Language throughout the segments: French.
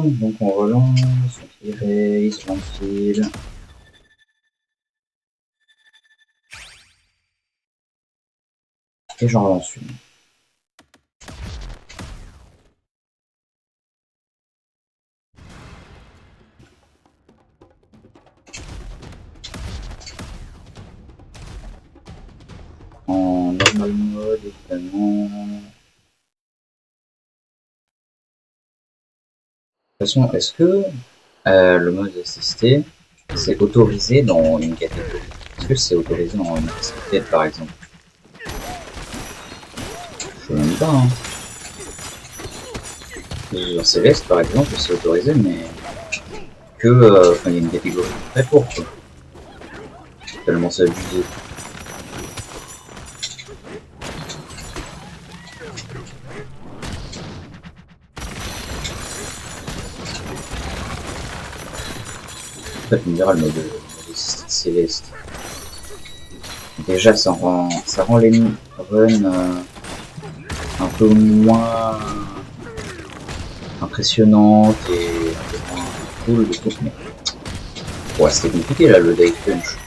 Donc on relance, on erase, on file. Et j'en relance une. En normal mode, évidemment. De toute façon, est-ce que le mode assisté, c'est autorisé dans une catégorie? Est-ce que c'est autorisé dans une activité, par exemple? Je ne sais pas, hein. Dans Céleste, par exemple, c'est autorisé, mais que il y a une catégorie très courte, quoi. Tellement c'est abusé. En fait, on dira le mode Céleste. Déjà, ça rend les runs un peu moins impressionnantes et un peu moins cool de tout. Mais ouais, c'était compliqué là, le Dive Punch.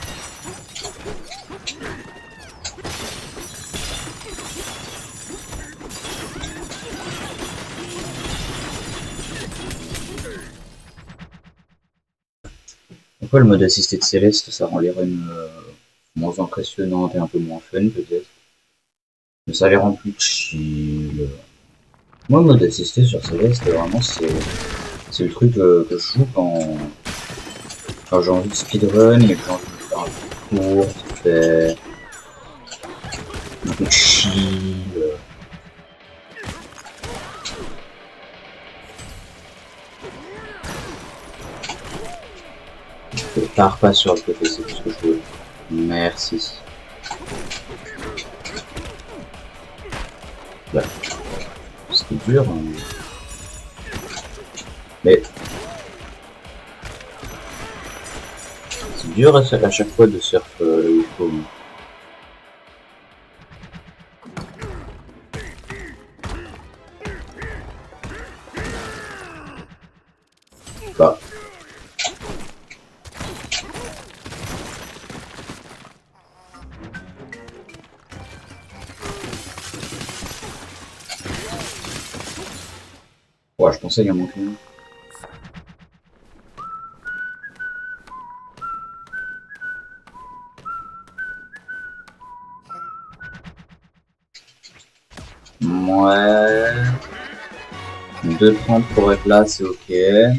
Après, le mode assisté de Céleste, ça rend les runs moins impressionnantes et un peu moins fun peut-être. Mais ça les rend plus chill. Moi, le mode assisté sur Céleste, vraiment, c'est le truc que je joue quand j'ai envie de speedrun et que j'ai envie de faire un peu court, fait un peu chill. Je pars pas sur le côté, c'est tout ce que je veux. Merci. Bah, c'est dur, hein. Mais c'est dur à chaque fois de surf là où il faut. Bah. Ouais, je pensais qu'il y en manquait un. Ouais. 2,30 pour être là, c'est ok. De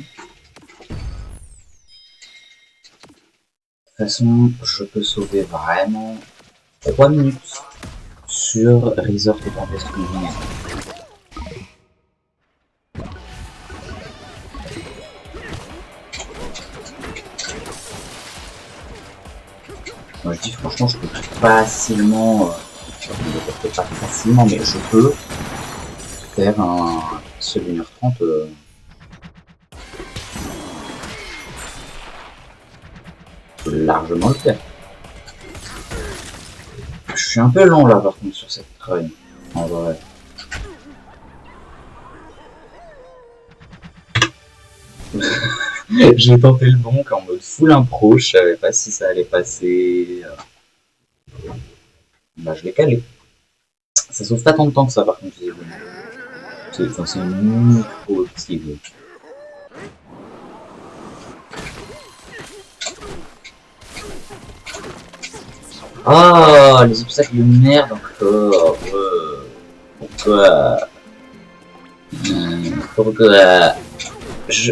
toute façon, je peux sauver vraiment 3 minutes sur Resort et Tempest Combine. Moi je dis franchement, je peux facilement, peut-être pas facilement, mais je peux faire un seul 1h30. Je peux largement le faire. Je suis un peu lent là par contre sur cette run, en vrai. J'ai tenté le bon en mode full impro, je savais pas si ça allait passer. Bah je l'ai calé. Ça sauve pas tant de temps que ça par contre, c'est une micro-optive. Ah, les obstacles de merde encore. Pourquoi Pourquoi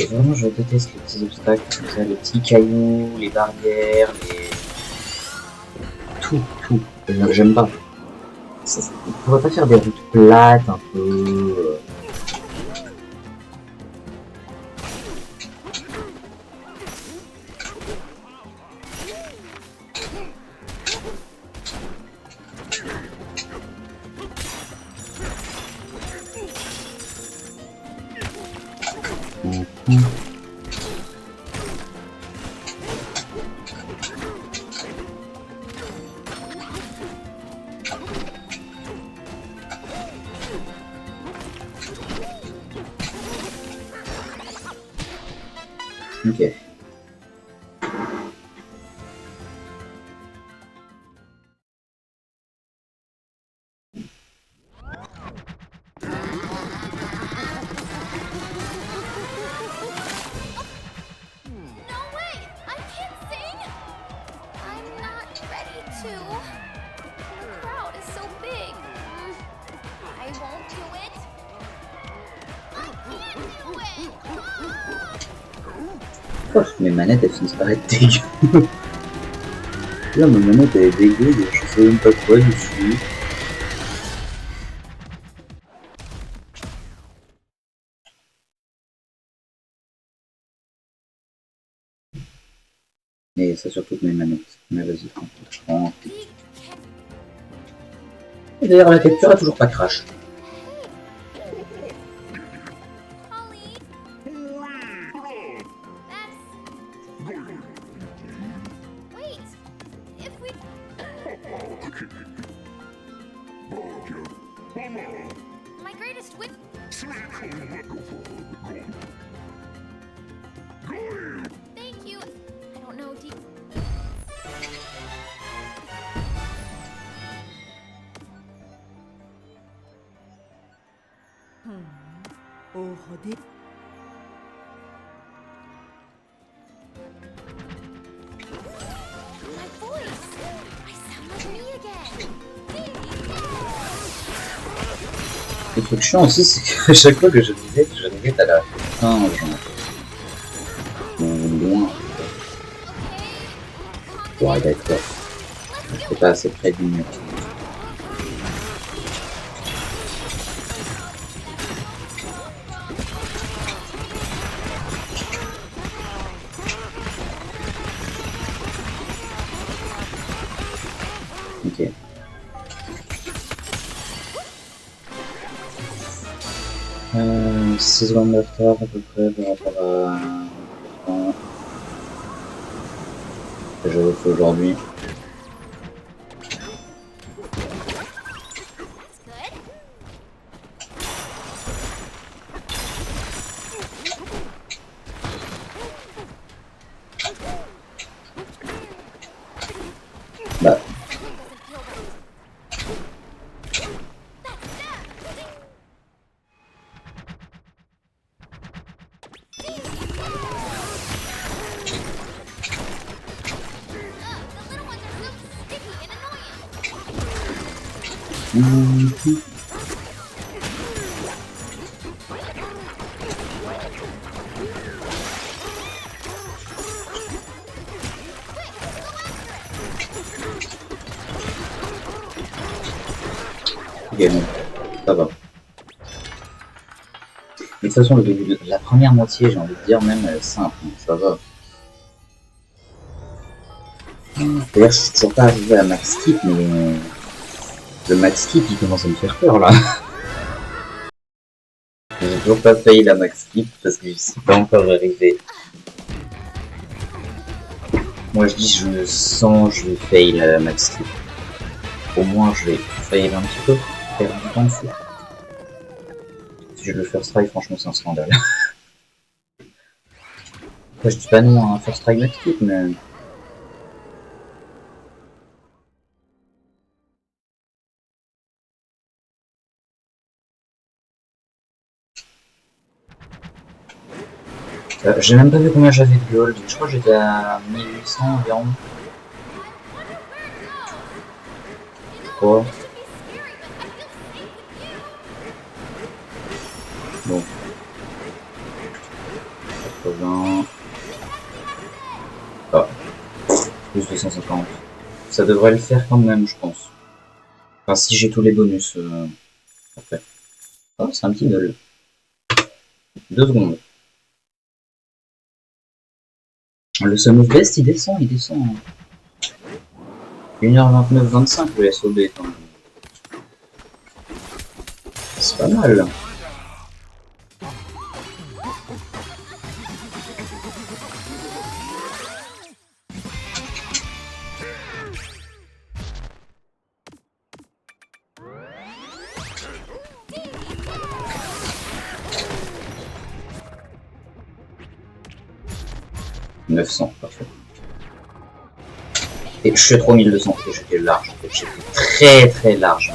Vraiment, je déteste les petits obstacles comme ça, les petits cailloux, les barrières, tout. J'aime pas. On pourrait pas faire des routes plates un peu. Ok. Oh, mes manettes elles finissent par être dégueu. Là, ma manette elle est dégueu, je sais même pas quoi dessus. Et ça sur toutes mes manettes. Mais vas-y, prends. Et d'ailleurs, la capture a toujours pas crash. Le truc chiant aussi, c'est qu'à chaque fois que j'arrivais à la fin, loin. Ouais, d'accord. C'est pas assez près du mur. Ok. 6 secondes de retard à peu près par rapport à temps que j'avais fait aujourd'hui. Bah. Ok, bon, ça va. Mais de toute façon, le début de la première moitié, j'ai envie de dire, même, elle est simple, hein, ça va. D'ailleurs, je suis toujours pas arrivé à max skip, mais le max skip il commence à me faire peur là. J'ai toujours pas failli la max skip parce que je suis pas encore arrivé. Moi je dis, je me sens, je vais fail la max skip. Au moins, je vais fail un petit peu, faire du temps dessus. Si je le first try, franchement, c'est un scandale. Après, je dis pas non à un first try max skip, mais. J'ai même pas vu combien j'avais de gold, je crois que j'étais à 1800 environ. Quoi? Bon. 80. Ah. Plus 250. Ça devrait le faire quand même, je pense. Enfin, si j'ai tous les bonus après. Oh, c'est un petit nul. 2 secondes. Le Sum of Best, il descend. 1h29, 25 le SOB quand même. C'est pas mal. 900, parfait. Et je suis à 3200, et j'étais large, en fait, j'étais très très large.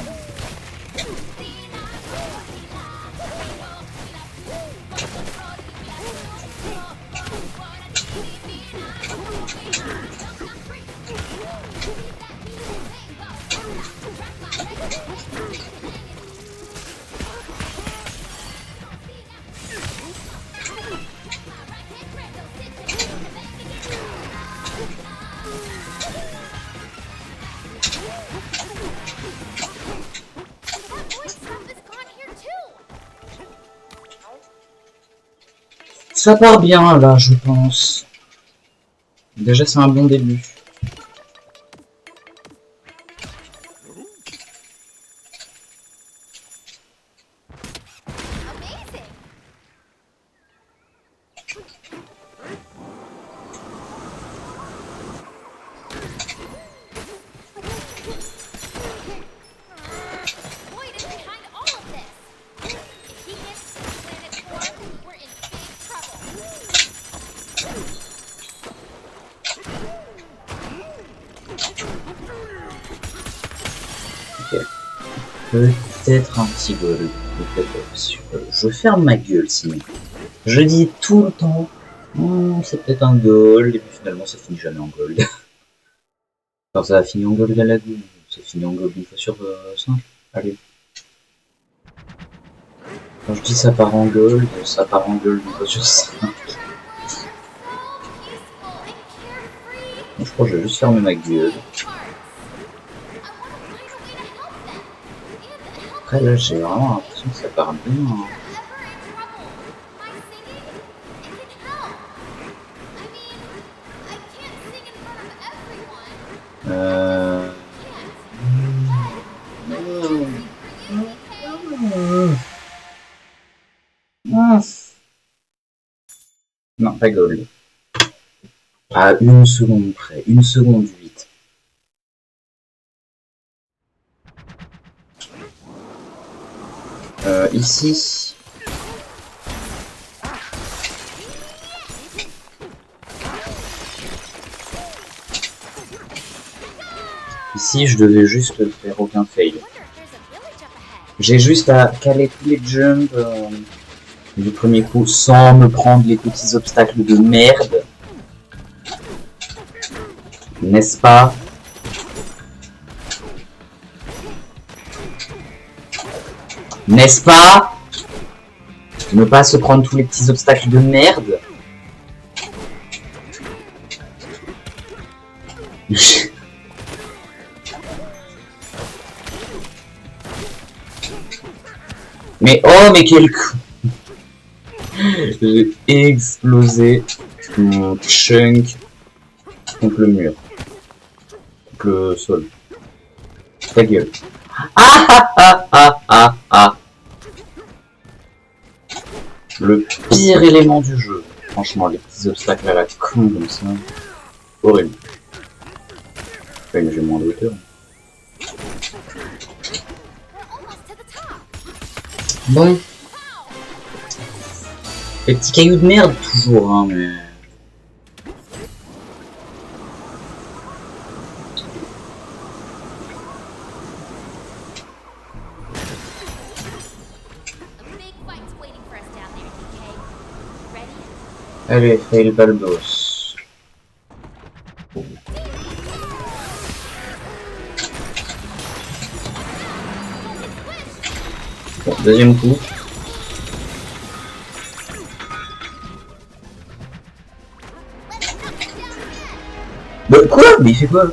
Ça part bien là, je pense. Déjà, c'est un bon début. Peut-être un petit goal. Je ferme ma gueule sinon. Je dis tout le temps, c'est peut-être un goal, et puis finalement ça finit jamais en goal. Enfin, ça a fini en goal à la lagune, ça finit en goal une fois sur 5. Allez. Quand je dis ça part en goal, ça part en goal une fois sur 5. Bon, je crois que je vais juste fermer ma gueule. Après là j'ai vraiment l'impression que ça part bien. Hein. Non, pas goal. À 1 seconde près, 1 seconde 8. Ici. Ici, je devais juste faire aucun fail. J'ai juste à caler tous les jumps du premier coup sans me prendre les petits obstacles de merde. N'est-ce pas? N'est-ce pas? Ne pas se prendre tous les petits obstacles de merde. Mais oh, mais quel coup! J'ai explosé mon chunk contre le mur. Contre le sol. Ta gueule. Ah ah ah ah ah ah! Le pire élément du jeu. Franchement, les petits obstacles à la con comme ça. Horrible. Enfin, j'ai moins de hauteur. Bon. Les petits cailloux de merde, toujours, hein, mais... Allez, fail Baldos. Bon, deuxième coup. Bah, quoi? Mais il fait quoi?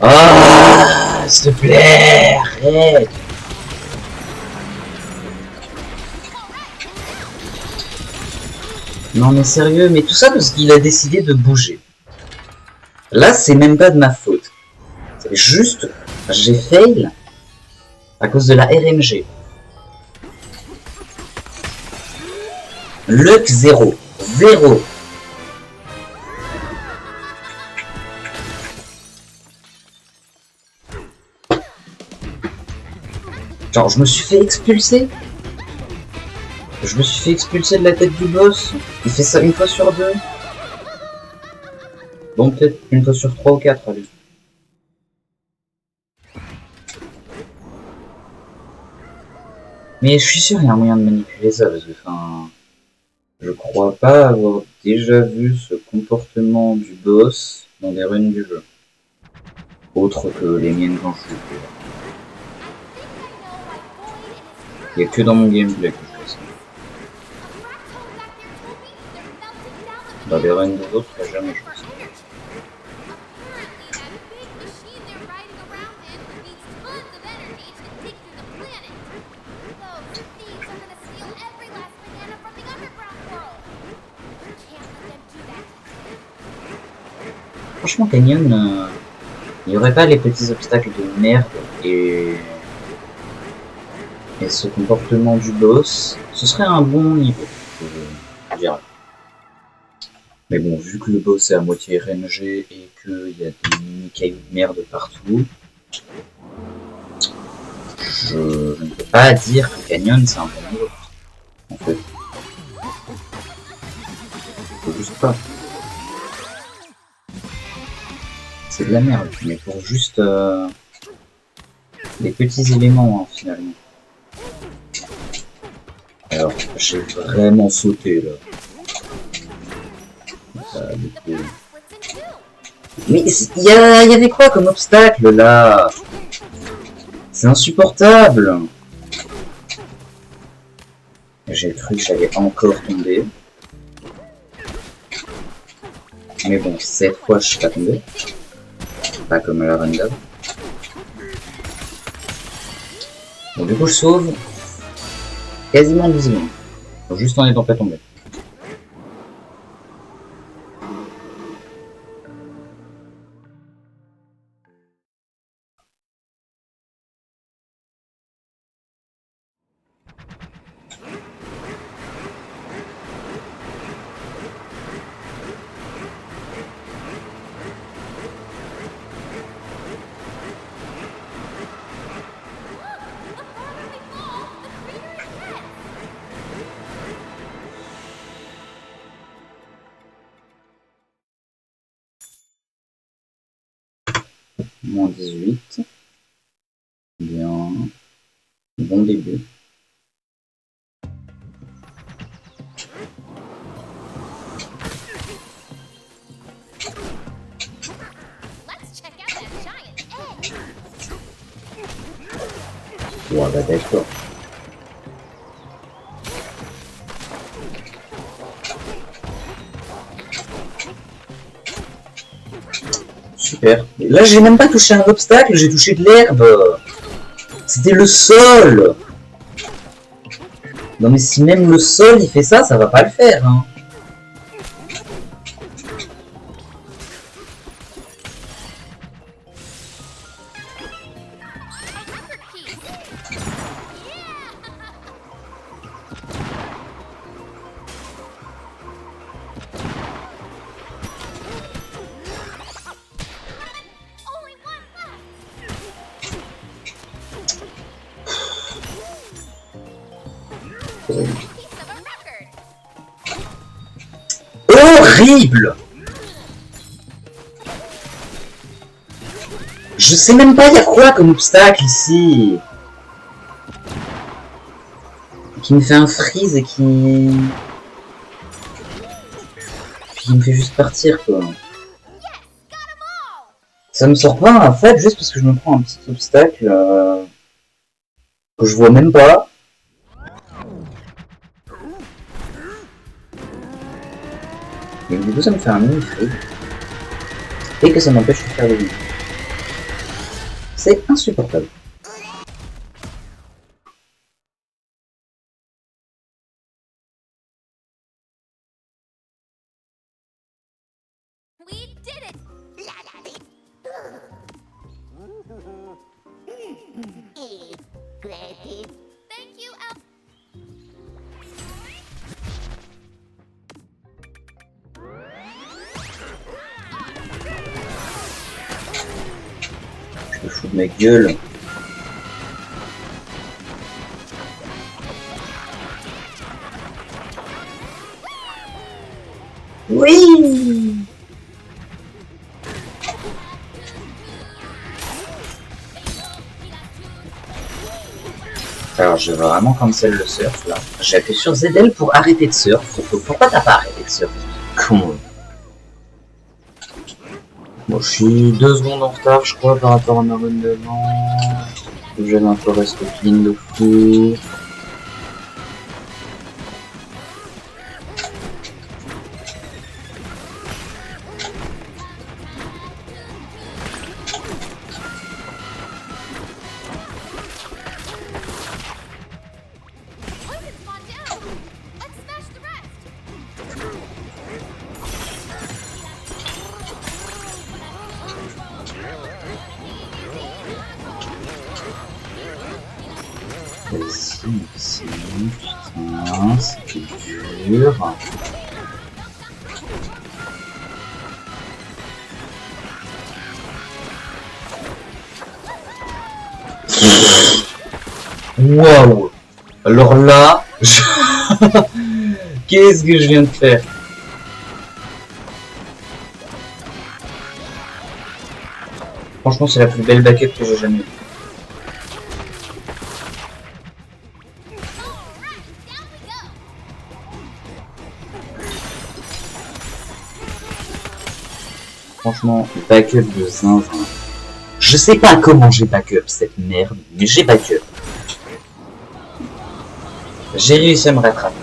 Ah, s'il te plaît, arrête. Non mais sérieux, mais tout ça parce qu'il a décidé de bouger. Là, c'est même pas de ma faute. C'est juste, j'ai fail à cause de la RNG. Luck 0. 0. Genre, je me suis fait expulser. Je me suis fait expulser de la tête du boss. Il fait ça une fois sur deux. Bon, peut-être une fois sur 3 ou 4, allez. Mais je suis sûr qu'il y a un moyen de manipuler ça, parce que, enfin... Je crois pas avoir déjà vu ce comportement du boss dans des runs du jeu. Autre que les miennes quand je joue. Il n'y a que dans mon gameplay que je fais ça. Dans les runs des autres, il n'y a jamais joué ça. Franchement, Canyon, il n'y aurait pas les petits obstacles de merde et ce comportement du boss, ce serait un bon niveau, je dirais. Mais bon, vu que le boss est à moitié RNG et qu'il y a des mini-cailloux de merde partout, je ne peux pas dire que Canyon c'est un bon niveau, en fait. Je peux juste pas. C'est de la merde, mais pour juste des petits éléments, hein, finalement. Alors, j'ai vraiment sauté, là. Mais il y avait quoi comme obstacle, là? C'est insupportable. J'ai cru que j'allais encore tomber. Mais bon, cette fois, je suis pas tombé. Pas comme à la run d'avant. Bon, du coup, je sauve quasiment 10 secondes. Juste en étant pas tombé. Moins 18. Bien. Bon début. Ouais, bah d'accord. Super. Là, j'ai même pas touché un obstacle, j'ai touché de l'herbe. C'était le sol. Non mais si même le sol il fait ça, ça va pas le faire, hein. Horrible. Je sais même pas il y a quoi comme obstacle ici. Qui me fait un freeze et qui me fait juste partir, quoi. Ça me sort pas en fait juste parce que je me prends un petit obstacle que je vois même pas. Et du coup ça me fait un mini freeze. Et que ça m'empêche de faire des vidéos. C'est insupportable. Je me fous de ma gueule. Alors je vais vraiment cancel le surf là. J'appuie sur ZL pour arrêter de surf. Pourquoi t'as pas arrêté de surf? Con. Bon, je suis 2 secondes en retard, je crois, par rapport à ma run devant. J'avais un forest clean de fou. Ici, putain, c'est dur. Waouh! Alors là, qu'est-ce que je viens de faire? Franchement, c'est la plus belle backup que j'ai jamais eue. Franchement, backup de zinzin. Je sais pas comment j'ai backup cette merde, mais j'ai backup. J'ai réussi à me rattraper.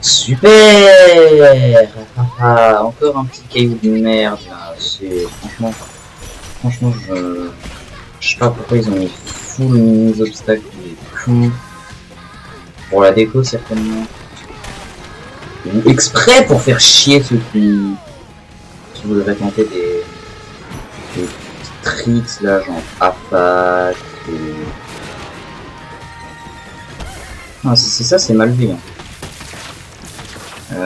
Super. Encore un petit caillou de merde là. C'est franchement je sais pas pourquoi ils ont mis full mini obstacles des cons. Pour la déco certainement. Ou exprès pour faire chier ceux qui voudraient tenter des tricks là, genre attaque et... Ah, c'est ça, c'est mal vu. Hein.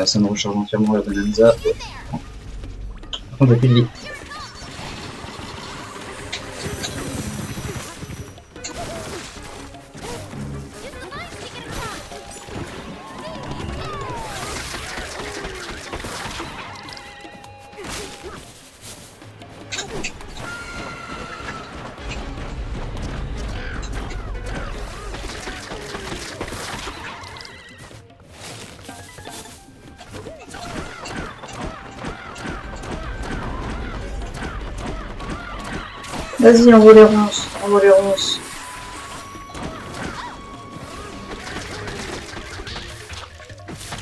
Ça me recharge entièrement la bonanza. Par contre, j'ai plus de vie. Vas-y, envoie les ronces, envoie les ronces.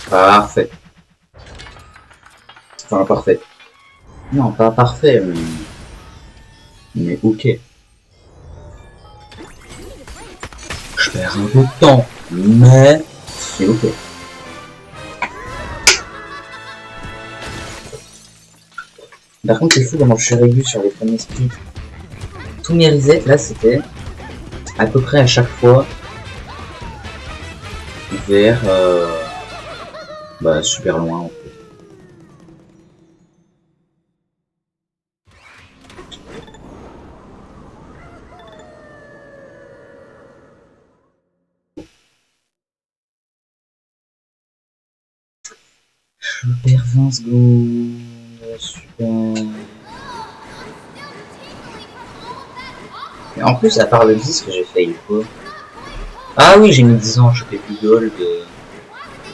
Parfait. Enfin, parfait. Non, pas parfait, mais ok. Je perds un peu de temps, mais c'est ok. Par contre, c'est fou comment je suis régu sur les premiers splits. Tous mes resets, là, c'était à peu près à chaque fois vers super loin en fait. Je perds 20 secondes, super. Et en plus, à part le disque, j'ai failli quoi? Ah oui, j'ai mis 10 ans à choper plus gold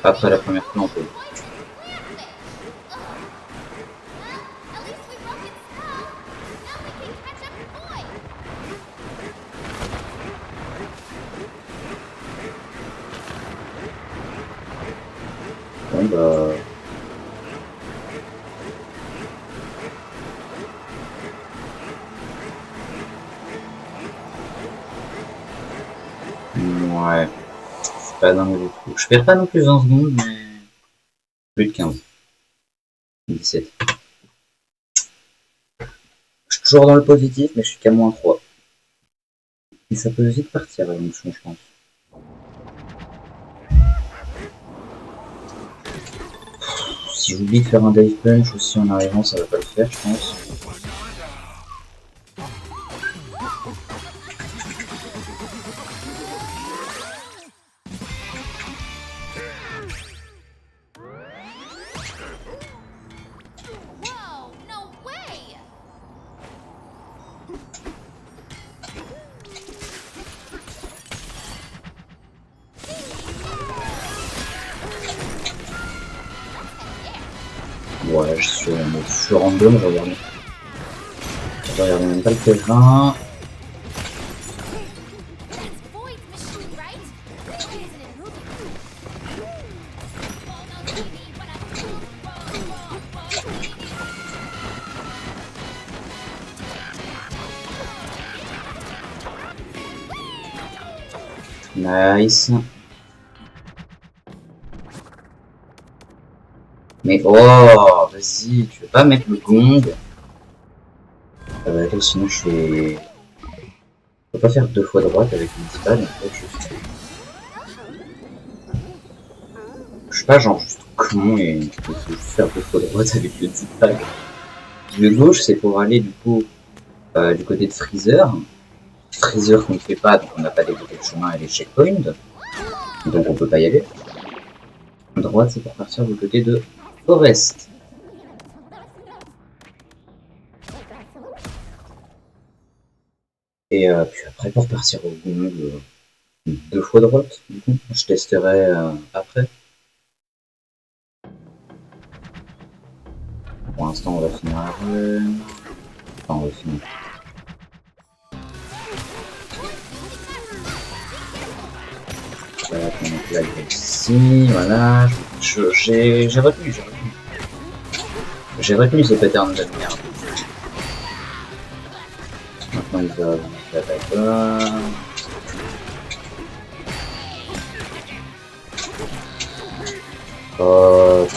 après la première plante. Bon bah... Ouais, c'est pas dingue du tout. Je perds pas non plus 20 secondes, mais plus de 15. 17. Je suis toujours dans le positif, mais je suis qu'à moins 3. Et ça peut vite partir la mission, je pense. Si j'oublie de faire un dive punch aussi en arrivant, ça va pas le faire, je pense. Voilà, je suis en mode flux random, je regarde même pas le terrain. Nice. Mais oh, vas-y, tu veux pas mettre le gong? Ah bah attends, sinon je fais... Je peux pas faire 2 fois droite avec une dispad, en fait, je suis pas genre juste con et je peux juste faire 2 fois droite avec le dispad. Le gauche, c'est pour aller du coup du côté de Freezer. Freezer qu'on ne fait pas, donc on n'a pas débloqué le chemin et les checkpoints. Donc on peut pas y aller. Droite, c'est pour partir du côté de Forest. Et puis après, pour partir au gong, 2 fois droite, du coup. Je testerai après. Pour l'instant, on va finir la run. Enfin, on va finir. Voilà, on met la grille ici, voilà. J'ai retenu. J'ai retenu ce pattern de merde. Maintenant, il va mettre la bataille. Oh,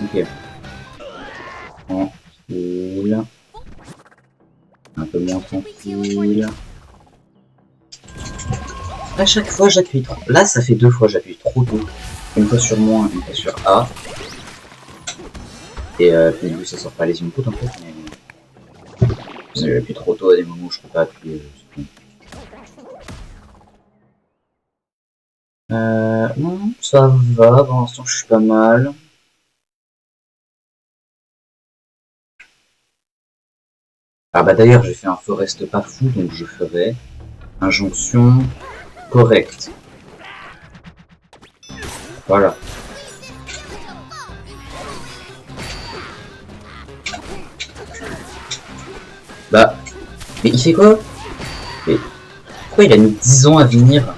ok. Tranquille. Un peu moins tranquille. À chaque fois, j'appuie trop. Là, ça fait 2 fois, j'appuie trop tôt. Une fois sur moins, une fois sur A. Et puis du coup, ça sort pas les inputs en fait. Mais j'appuie trop tôt à des moments où je peux pas appuyer. Non, ça va. Pour l'instant, je suis pas mal. Ah bah d'ailleurs, j'ai fait un forest pas fou, donc je ferai injonction correcte. Voilà. Bah, mais il fait quoi? Mais pourquoi il a mis 10 ans à venir?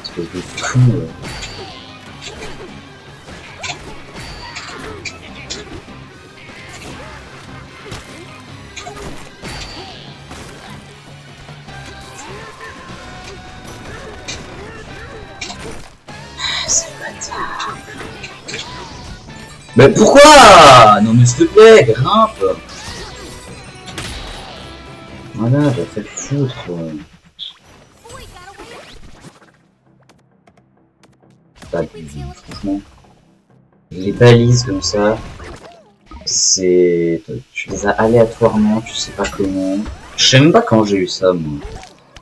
Espèce de fou. Mais pourquoi? Non mais s'il te plaît, grimpe. Voilà, va te faire foutre. Franchement, les balises comme ça, c'est... Tu les as aléatoirement, tu sais pas comment. Je sais même pas quand j'ai eu ça, moi.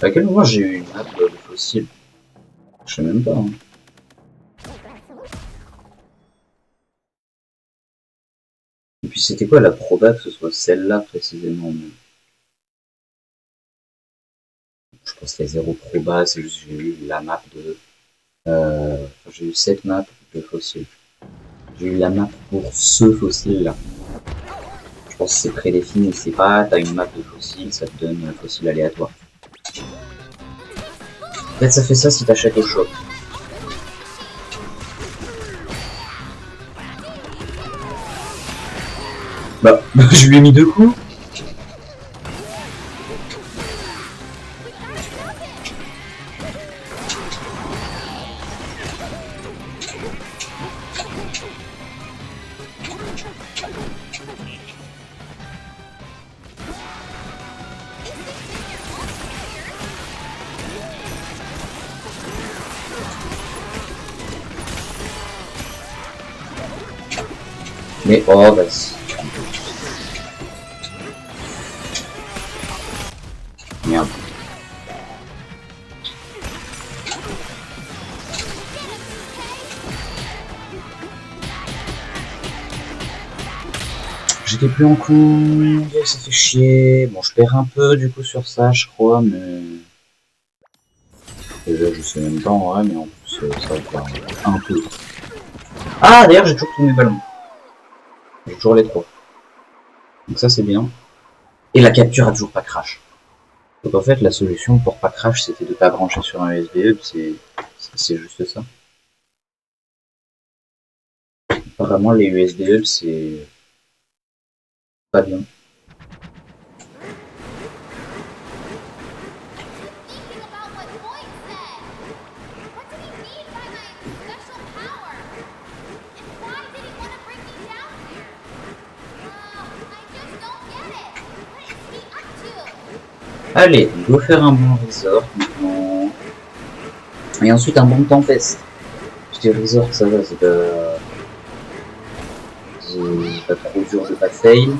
À quel moment j'ai eu une map de fossile? Je sais même pas. Hein. Et puis c'était quoi la proba que ce soit celle-là précisément? Je pense qu'il y a 0 proba, c'est juste que j'ai eu la map de... j'ai eu cette map de fossiles. J'ai eu la map pour ce fossile-là. Je pense que c'est prédéfini, c'est pas t'as une map de fossiles, ça te donne un fossile aléatoire. Peut-être ça fait ça si t'achètes au shop. Bah, je lui ai mis 2 coups. Mais oh, vas-y. Merde. J'étais plus en con, ça fait chier. Bon, je perds un peu du coup sur ça, je crois, mais... Déjà, je sais même pas en vrai, mais en plus, ça va un peu. Ah, d'ailleurs, j'ai toujours tous mes ballons. J'ai toujours les 3. Donc ça, c'est bien. Et la capture a toujours pas crash. Donc en fait, la solution pour pas crash, c'était de pas brancher sur un USB hub, c'est juste ça. Apparemment, les USB hub, c'est pas bien. Allez, on doit faire un bon resort maintenant. Et ensuite un bon tempest. Je dis resort, ça va, c'est pas trop dur de pas fail.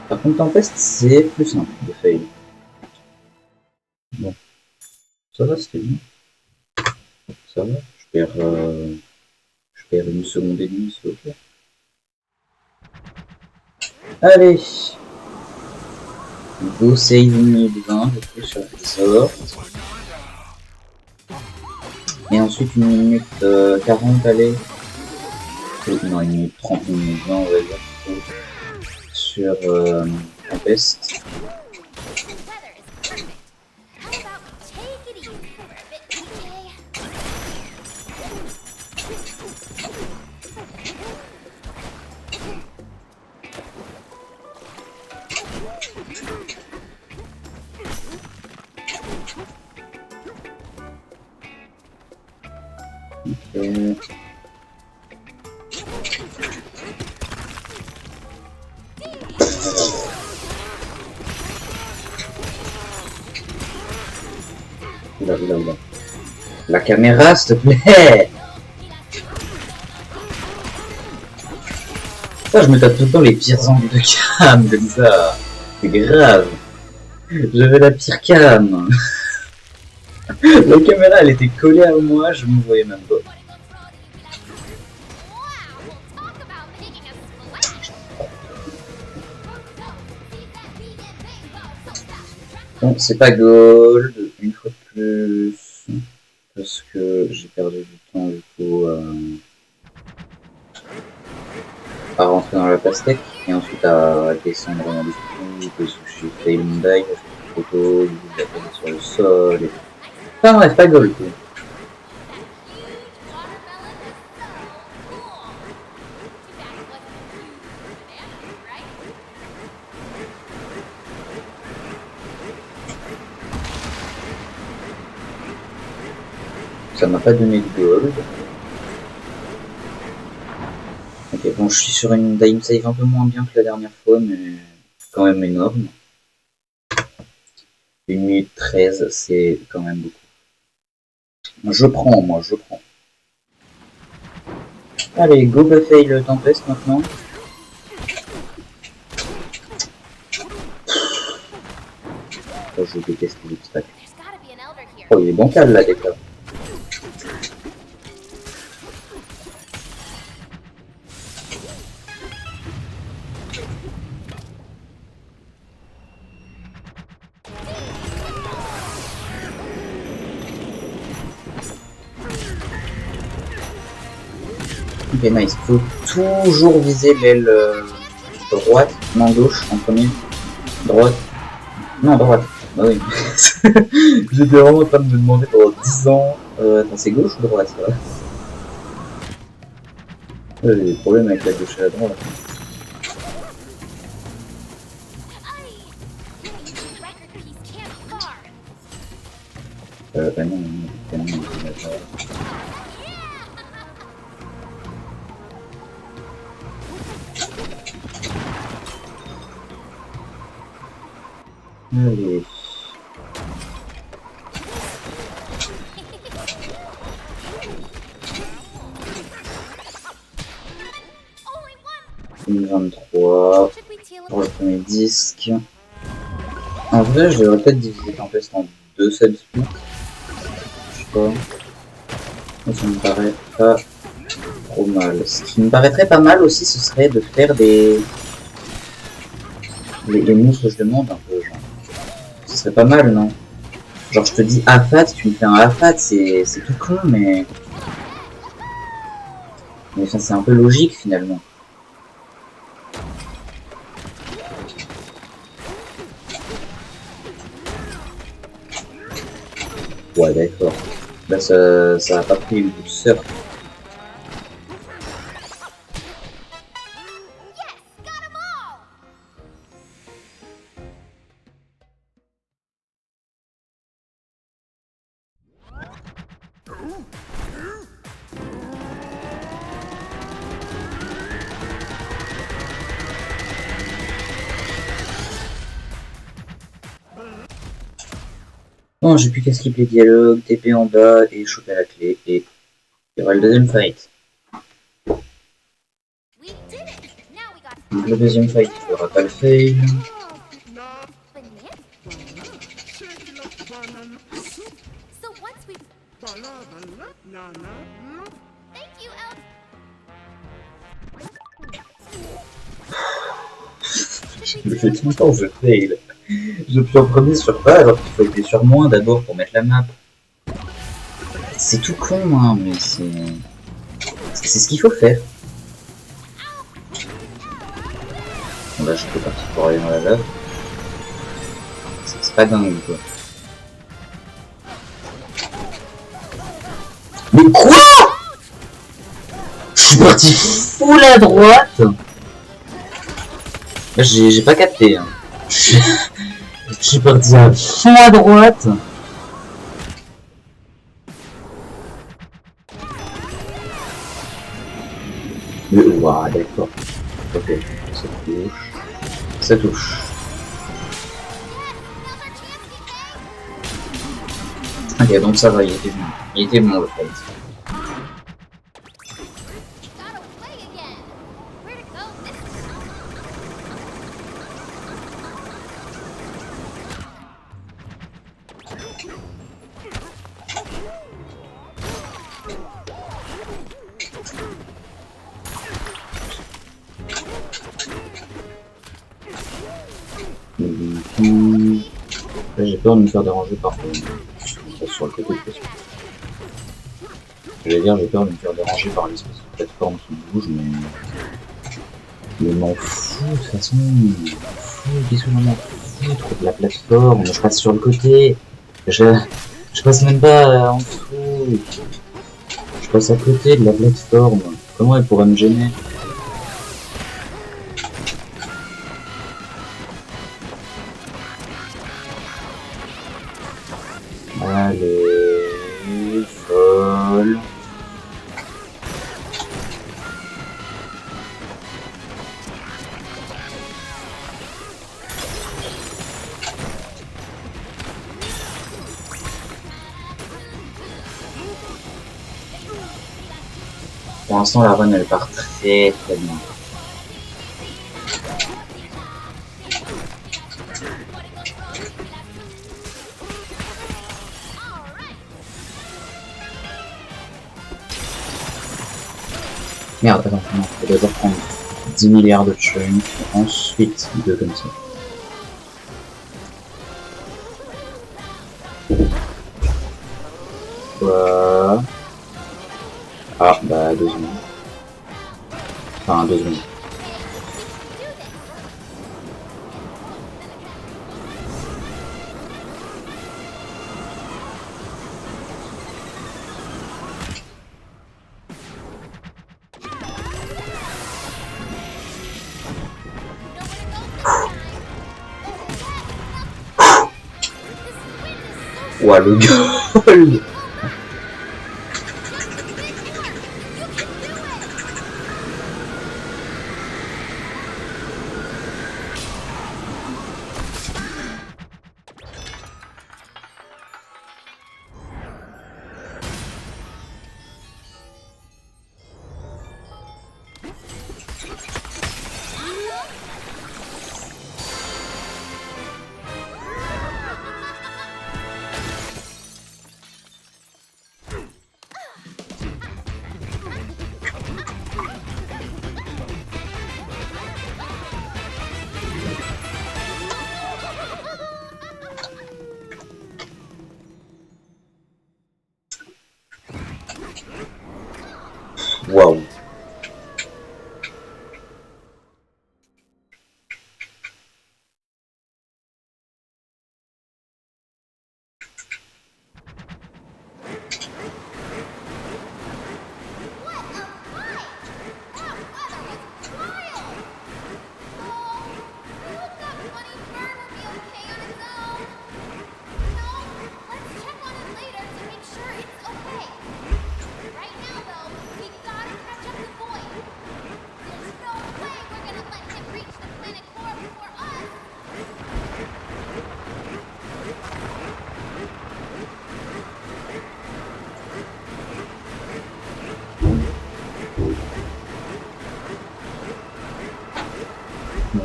Par contre, tempest, c'est plus simple de fail. Bon, ça va, c'était bien. Ça va, je perds une seconde et demie, c'est ok. Allez, go save une minute 20, je fais sur resort. Et ensuite une minute 40, allez. Non, une minute 30, une minute 20, on va dire. Sur Tempest. Okay. Oula. La caméra, s'il te plaît. Ça, je me tape tout le temps les pires angles de cam, comme ça. C'est grave. J'avais la pire cam. La caméra, elle était collée à moi, je me voyais même pas. Bon, c'est pas gold, une fois de plus, parce que j'ai perdu du temps du coup à rentrer dans la pastèque et ensuite à descendre dans le trou, parce que j'ai failli mon die, j'ai fait une photo, j'ai atterri sur le sol et... Enfin bref, pas gold quoi. Ça m'a pas donné de gold. Ok, bon, je suis sur une time save un peu moins bien que la dernière fois, mais quand même énorme. 1 minute 13, c'est quand même beaucoup. Je prends, moi, je prends. Allez, go buffet le tempest maintenant. Oh, je déteste les obstacles. Oh, il est bancal là, déjà. Ok, nice. Faut toujours viser l'aile droite, non gauche en premier. Droite. Non, droite. Bah oui. J'étais vraiment en train de me demander pendant 10 ans. Attends, c'est gauche ou droite ça? J'ai des problèmes avec la gauche et la droite. Bah non, allez. Une 23 pour le premier disque. En vrai, je devrais peut-être diviser Tempest en 2 seuls splits. Je sais pas. Ça me paraît pas trop mal. Ce qui me paraîtrait pas mal aussi, ce serait de faire des... Les moves que je demande un peu, genre. Ce serait pas mal, non? Genre je te dis AFAT, tu me fais un AFAT, c'est tout con, mais ça c'est un peu logique finalement. Ouais d'accord. Là ça a pas pris une douceur. Non, j'ai plus qu'à skip les dialogues, TP en bas et choper la clé et il y aura le deuxième fight. Donc le deuxième fight, il faudra pas le fail. Je tiens encore, je fail. Je suis en premier sur pas alors qu'il faut être sur moins d'abord pour mettre la map. C'est tout con, hein, mais c'est ce qu'il faut faire. Bon, là, je peux partir pour aller dans la lave. C'est pas dingue, quoi. Mais quoi? Je suis parti full à droite. J'ai pas capté. Hein. Je suis parti à fond à droite. Mais ouah, d'accord. Ok, ça touche. Ça touche. Ok, donc ça va, il était bon. Il était bon le fight. J'ai peur de me faire déranger par sur le côté de pression. J'allais dire, j'ai peur de me faire déranger par l'espèce de plateforme qui bouge, mais m'en fous de toute façon. Qu'est-ce que j'en ai foutre de la plateforme? Je passe sur le côté. Je passe même pas en dessous. Je passe à côté de la plateforme. Comment elle pourrait me gêner? Allez, folle. Pour l'instant, la run elle part très très bien. Merde, attends, non, faut d'abord prendre 10 milliards de chunk, ensuite 2 comme ça. Quoi? Ah, bah 2 secondes. Enfin, 2 secondes. Ouah, le goal!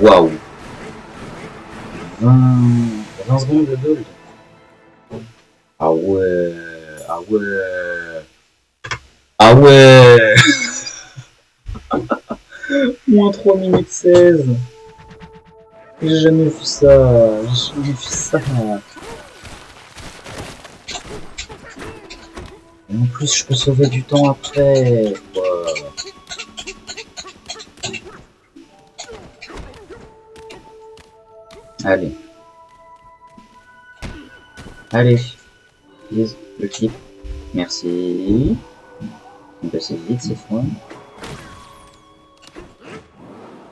Waouh. 20 secondes de gold. Ah ouais. Ah ouais. Ah ouais. Moins 3 minutes 16. J'ai jamais vu ça. J'ai jamais vu ça. Et en plus, je peux sauver du temps après. Wow. Allez. Allez. Please, le clip. Merci. On passe vite cette fois.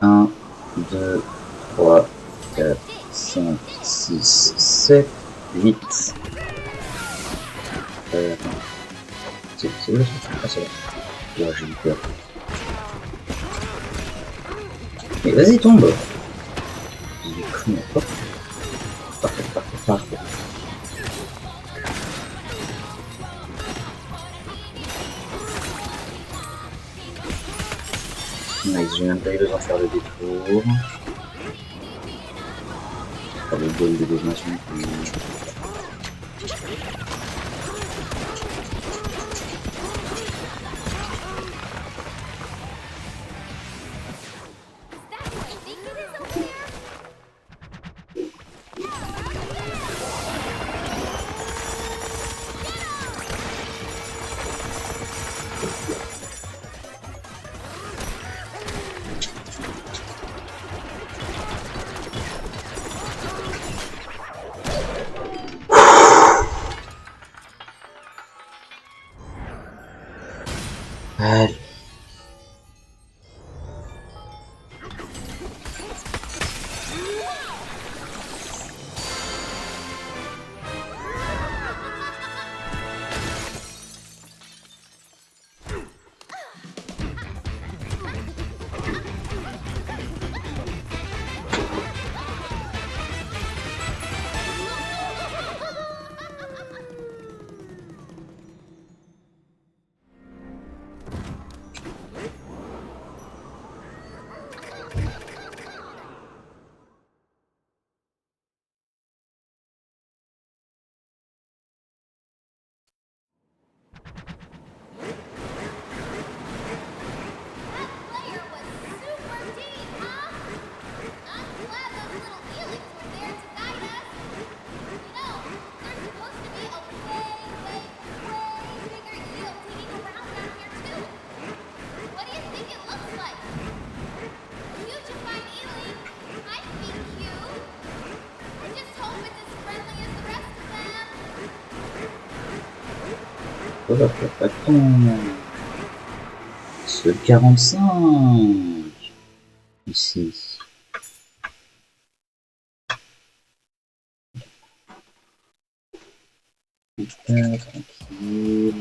1, 2, 3, 4, 5, 6, 7, 8. Attends. C'est où le truc? Ah, c'est là. Ouais, j'ai eu peur. Mais vas-y, tombe. J'ai cru, mais pas. Parfait, parfait, parfait. Nice, j'ai même pas eu besoin de faire le détour. Pas le goal de détonation plus. Allez. Oh là, attends. Ce 45. Ici. Tranquille.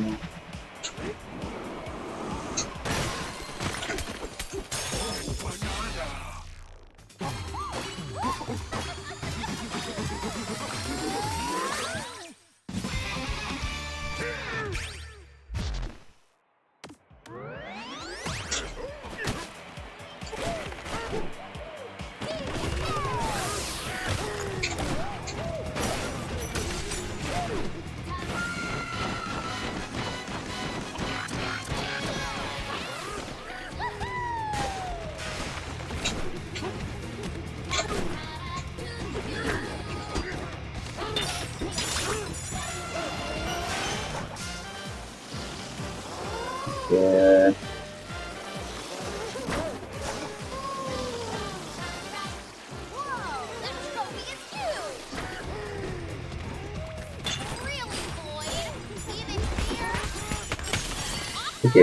Ok.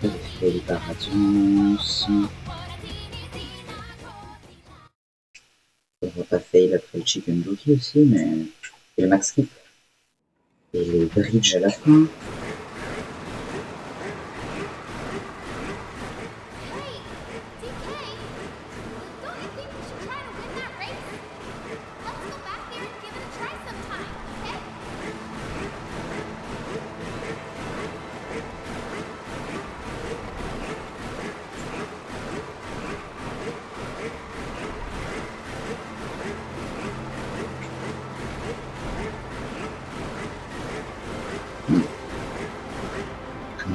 Vérifier les paratus. On va pas fail après le chicken jockey aussi, mais. Et le max skip. Et le bridge à la fin.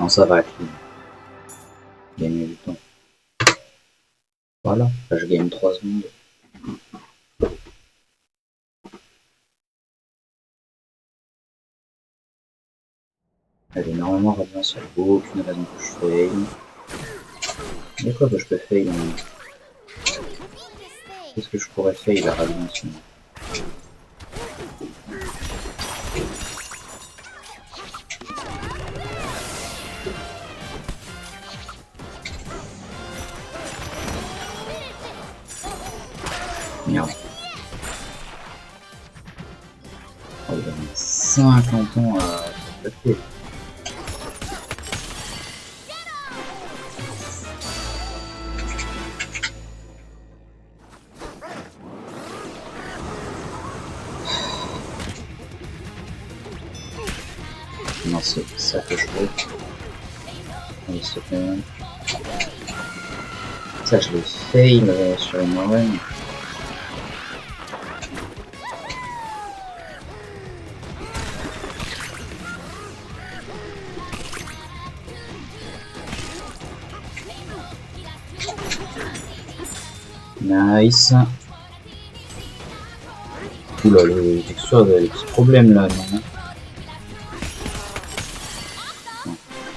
Non, ça va, gagner du temps. Voilà, là, je gagne 3 secondes. Allez, normalement, Radiant, il n'y a aucune raison que je fail. Il y a quoi que je peux fail hein. Qu'est-ce que je pourrais fail à Radiant sinon? Merde. Oh, il a mis 50 ans à taper. Non, c'est ça que je veux. Allez, s'il te plaît. Ça, je l'ai fail sur une run. Nice. Oula, les textures avaient des petits problèmes là, non?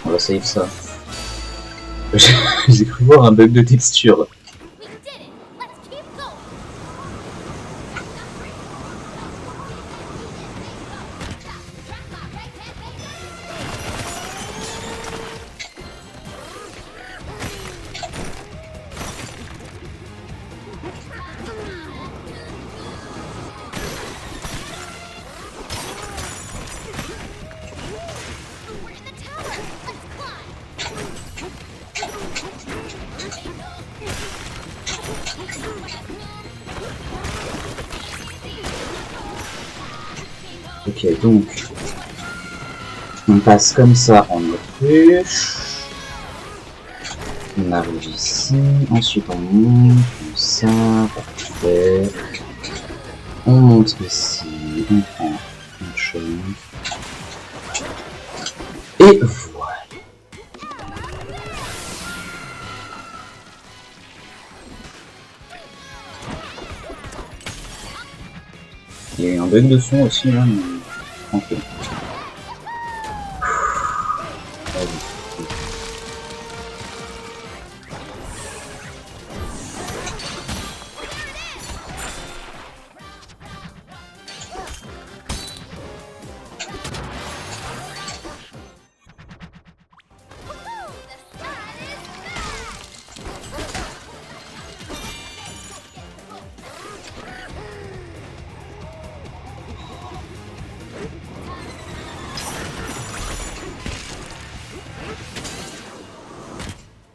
On va save ça. J'ai cru voir un bug de texture. Ok, donc on passe comme ça en autruche. On arrive ici, ensuite on monte comme ça, parfait. On monte ici, on prend une chose. Et voilà. Il y a eu un bug de son aussi là, mais tranquille.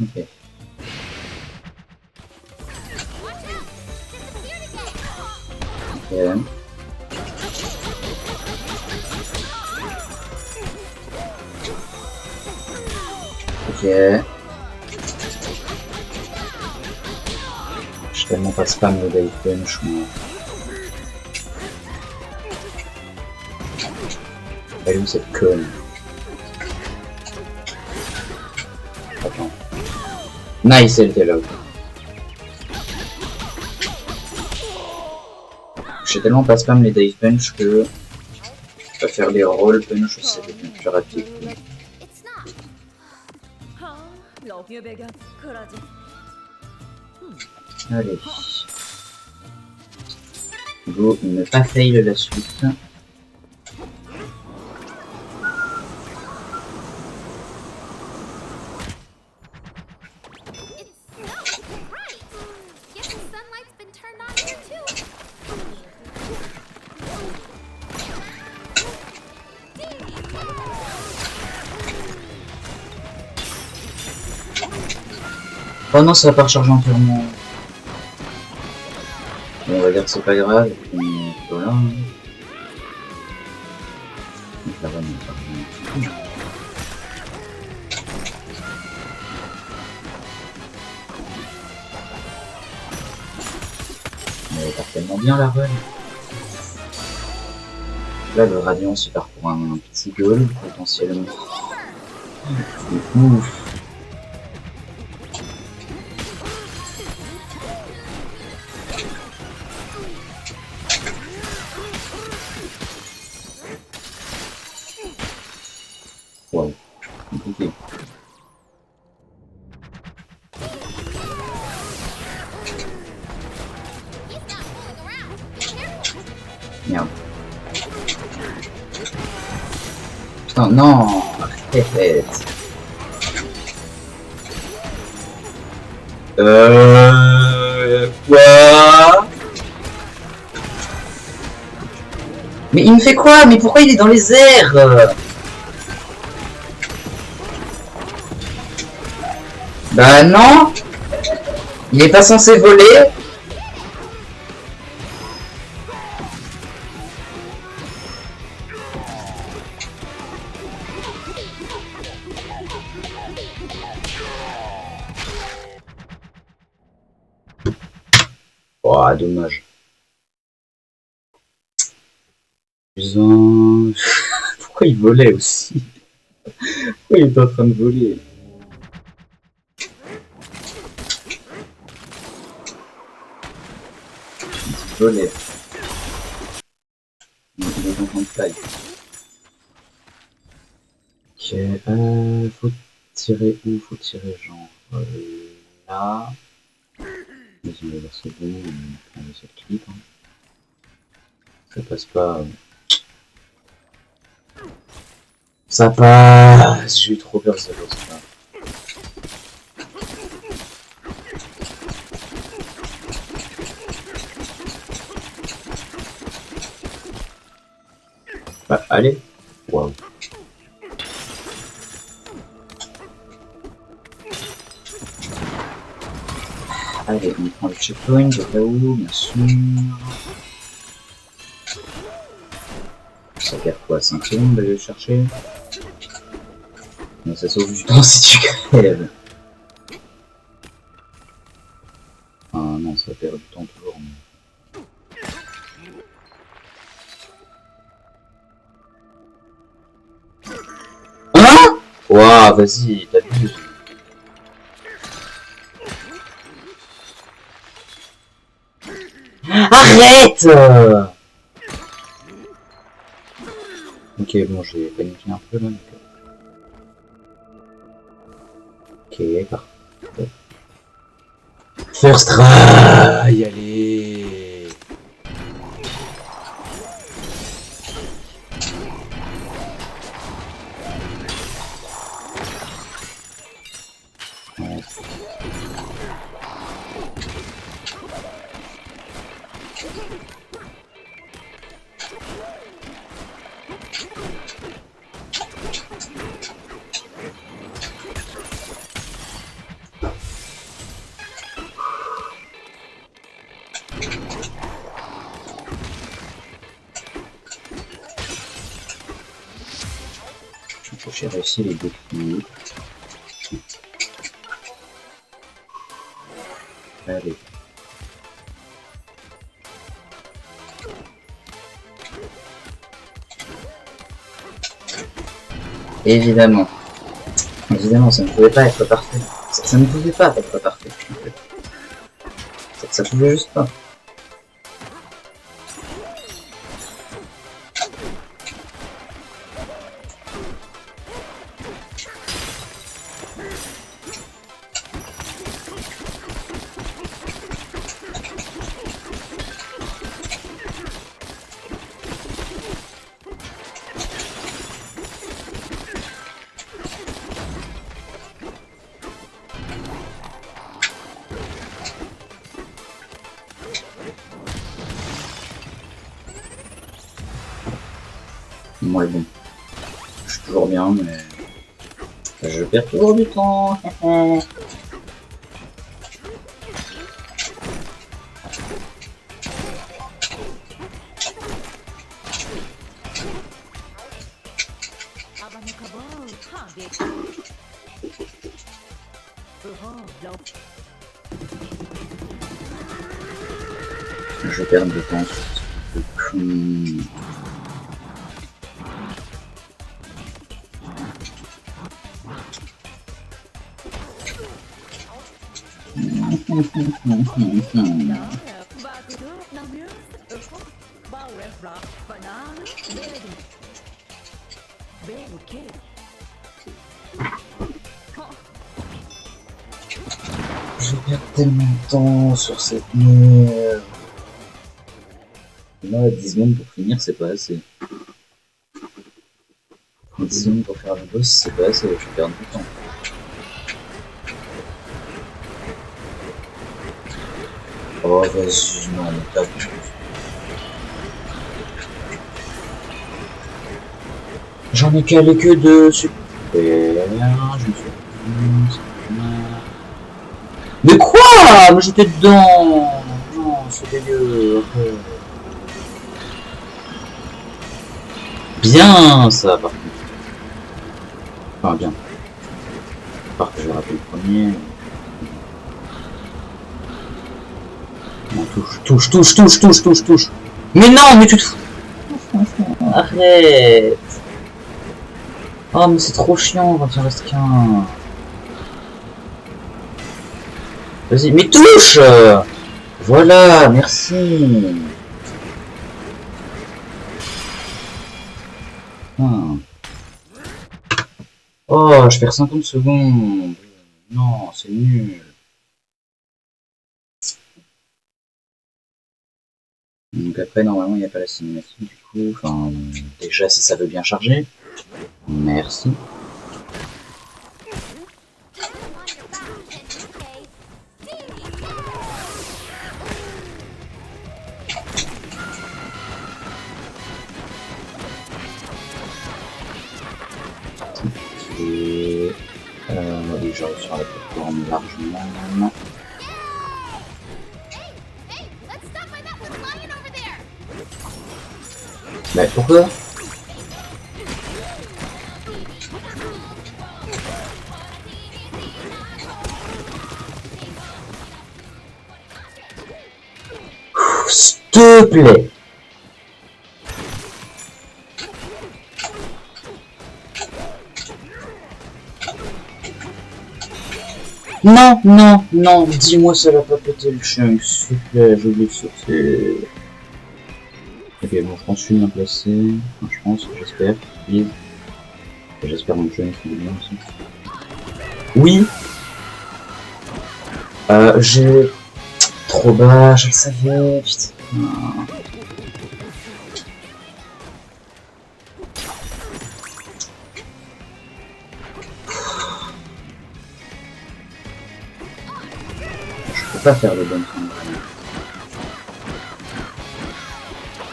Ok. Ok. Ok. Je tellement pas spam le dive punch, moi. Elle est où cette conne? Attends. Nice, elle était là. J'ai tellement pas spam les dive punch que je peux faire des roll punch, c'est plus rapide. Allez. Go, ne pas fail la suite. Oh non, ça va pas recharger entièrement. Bon, on va dire que c'est pas grave, et puis voilà. La run est pas mais elle part tellement bien la run. Là, le Radiant, il part pour un petit goal, potentiellement. Ouf. Wow, compliqué. Merde. Putain, non, arrête. Quoi? Mais il me fait quoi? Mais pourquoi il est dans les airs? Bah non. Il est pas censé voler. Oh, dommage. Putain. Pourquoi il volait aussi? Pourquoi il est en train de voler? Il volait. Il est en train de fly. Ok, faut tirer où? Faut tirer genre là. Vas-y, on va voir c'est bon, on va cette clip. Hein. Ça passe pas. Ça passe. J'ai eu trop peur que ça passe pas. Bah, allez. Waouh. Allez, on prend le checkpoint, au cas où, bien sûr. Ça garde quoi, 5 secondes d'aller le chercher? Non, ça sauve du temps si tu crèves. Ah non, ça perd du temps toujours. Hein? Ouah, vas-y, t'abuses. Arrête! Ok, bon, j'ai paniqué un peu là. Ok, parfait. First try, allez! Ouais. J'ai réussi les deux coups. Allez. Évidemment. Évidemment, ça ne pouvait pas être parfait. Ça ne pouvait pas être parfait. En fait. Ça pouvait juste pas. Moi, bon. Je suis toujours bien, mais... Je perds toujours du temps. Je perds du temps sur ce truc. Je perds tellement de temps sur cette merde. Là, 10 secondes pour finir, c'est pas assez. 10 secondes pour faire le boss, c'est pas assez, je perds du temps. Oh, vas-y, non, mais t'as vu. J'en ai calé que 2, super. Je me suis... Mais quoi? Mais j'étais dedans. Non, c'est dégueu. Bien, ça, par contre. Enfin, bien. Par que j'ai raté le premier. Non, touche. Mais non, mais tu te fous. Arrête. Oh, mais c'est trop chiant quand il en reste qu'un. Vas-y, mais touche. Voilà, merci. Oh, je perds 50 secondes. Non, c'est nul. Donc après, normalement, il n'y a pas la cinématique du coup. Enfin, déjà, si ça veut bien charger. Merci. Et j'arrive sur la plateforme largement. Bah pourquoi? S'il te plaît. Non, dis-moi ça va pas péter le chunk, s'il te plaît, j'ai oublié de sauter. Ok, bon, je pense que je suis bien placé. Enfin, je pense, j'espère. J'espère mon chunk il est bien aussi. Oui. J'ai... Trop bas, je le savais, putain. Je peux pas faire le bon temps.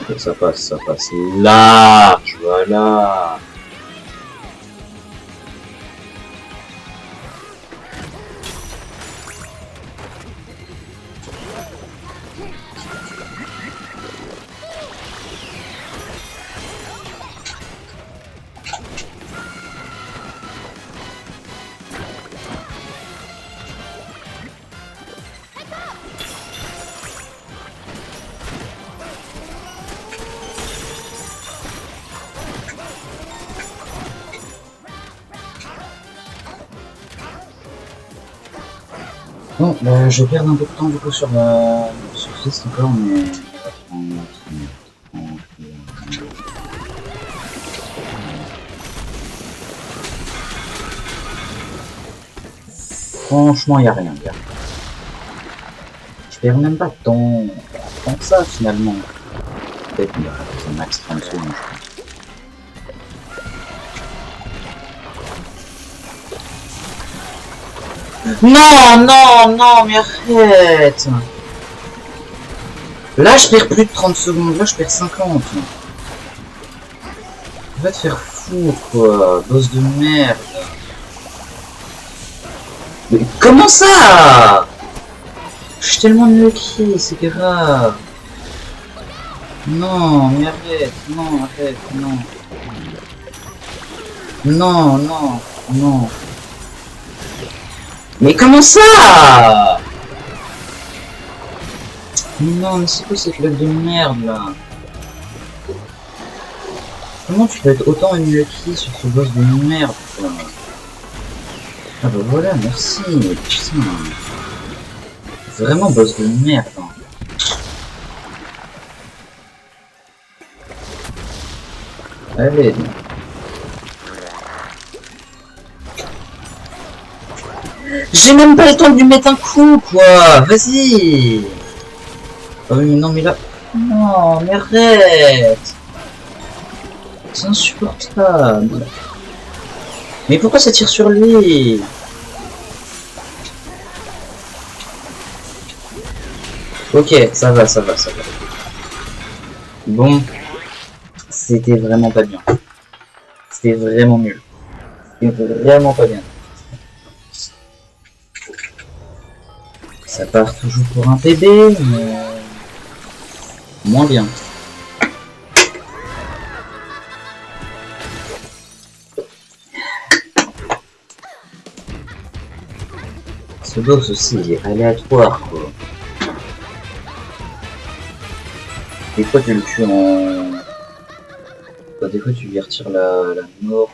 Ok, ça passe large, voilà. Bon, bah, je vais perdre un peu de temps du coup sur Fist encore, mais... Franchement, y a rien, gars. Je perds même pas de temps. Tant que ça, finalement. Peut-être, c'est max 30 secondes, je pense. Non, mais arrête. Là, je perds plus de 30 secondes. Là, je perds 50. Va te faire foutre, quoi. Boss de merde. Mais comment ça? Je suis tellement lucky, c'est grave. Non, mais arrête. Non. Non. Mais comment ça? Non, mais c'est quoi cette log de merde là? Comment tu peux être autant unlucky sur ce boss de merde quoi? Ah bah voilà, merci, putain. Vraiment boss de merde. Hein. Allez. J'ai même pas le temps de lui mettre un coup, quoi. Vas-y. Oh mais non, mais là... Non, mais arrête. C'est insupportable. Mais pourquoi ça tire sur lui? Ok, ça va, ça va, ça va. Bon. C'était vraiment pas bien. C'était vraiment nul. C'était vraiment pas bien. Ça part toujours pour un PB, mais... moins bien. Ce boss aussi, il est aléatoire, quoi. Des fois, tu le tues en... Enfin, des fois, tu lui retires la mort.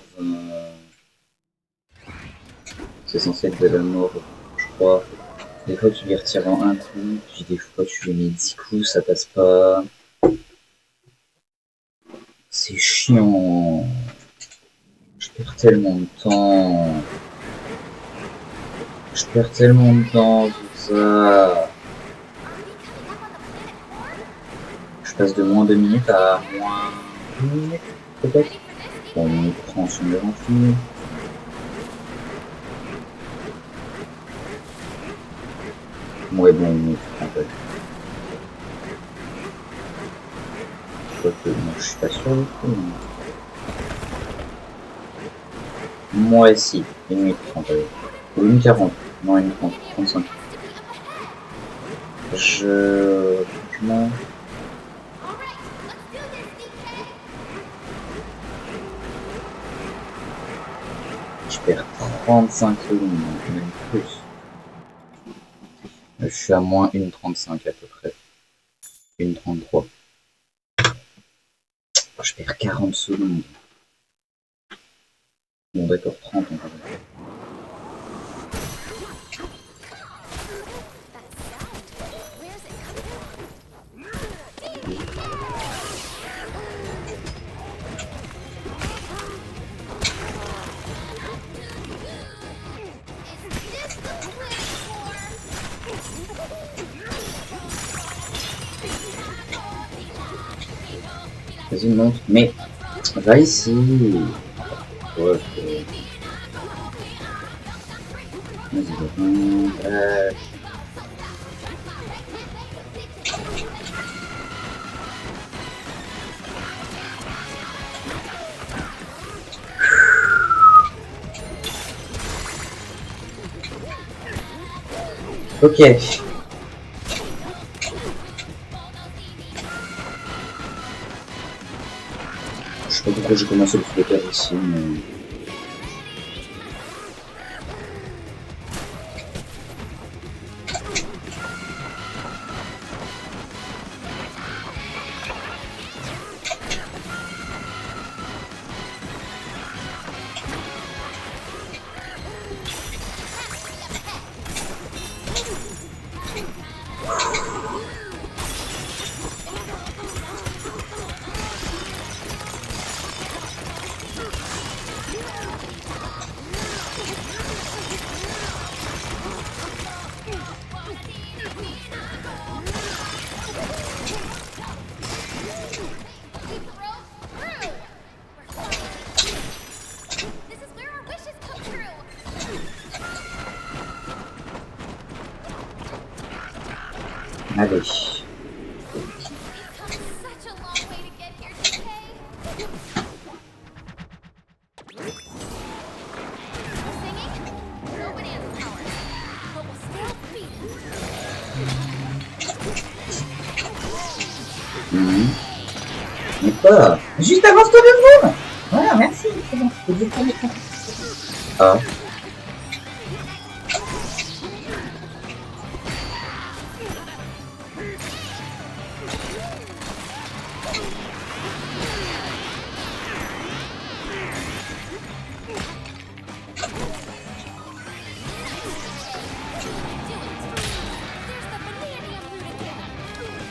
C'est censé être de la mort, je crois. Des fois, tu lui retires en un coup, puis des fois, tu lui mets 10 coups, ça passe pas. C'est chiant. Je perds tellement de temps. Je perds tellement de temps, tout ça. Je passe de moins 2 minutes à moins 1 minute, peut-être. Bon, on prend son gentil. Ouais, bon, on prend pas. Quoique, non, je suis pas sûr du tout. Moi, si. 1 minute 30, allez. Ou 1 40. Non, 1 30. 35. Franchement... Je perds 35 secondes, même plus. Je suis à moins 1,35 à peu près. 1,33. Je perds 40 secondes. Bon d'accord, 30 on va dire. Vas-y, monte. Mais, va ici. Ouais, vas-y, ok. Je sais pas pourquoi j'ai commencé le flotteur ici, mais... Allez. Mais pas. Juste avance-toi de vous. Voilà, merci. C'est bon. Ah.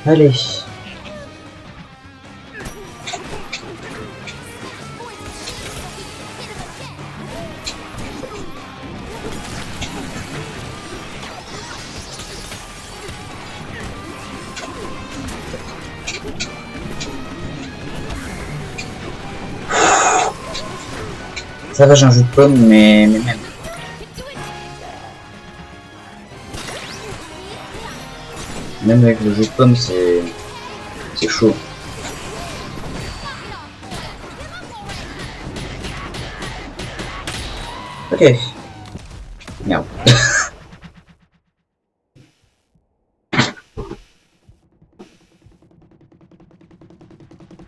Allez. Ça va, j'ai un jeu de pomme, mais même. Même avec le jeu de pomme, c'est chaud. Ok. Merde.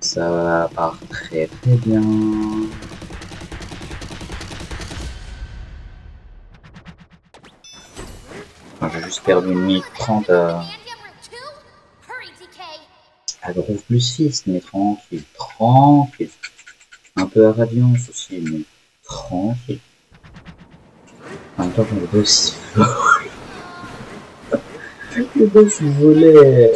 Ça part très très bien. Enfin, j'ai juste perdu 1 minute 30 à Groove plus Fist, mais tranquille, tranquille. Un peu à Radiance aussi, mais tranquille. En même temps, quand le boss le boss il volait.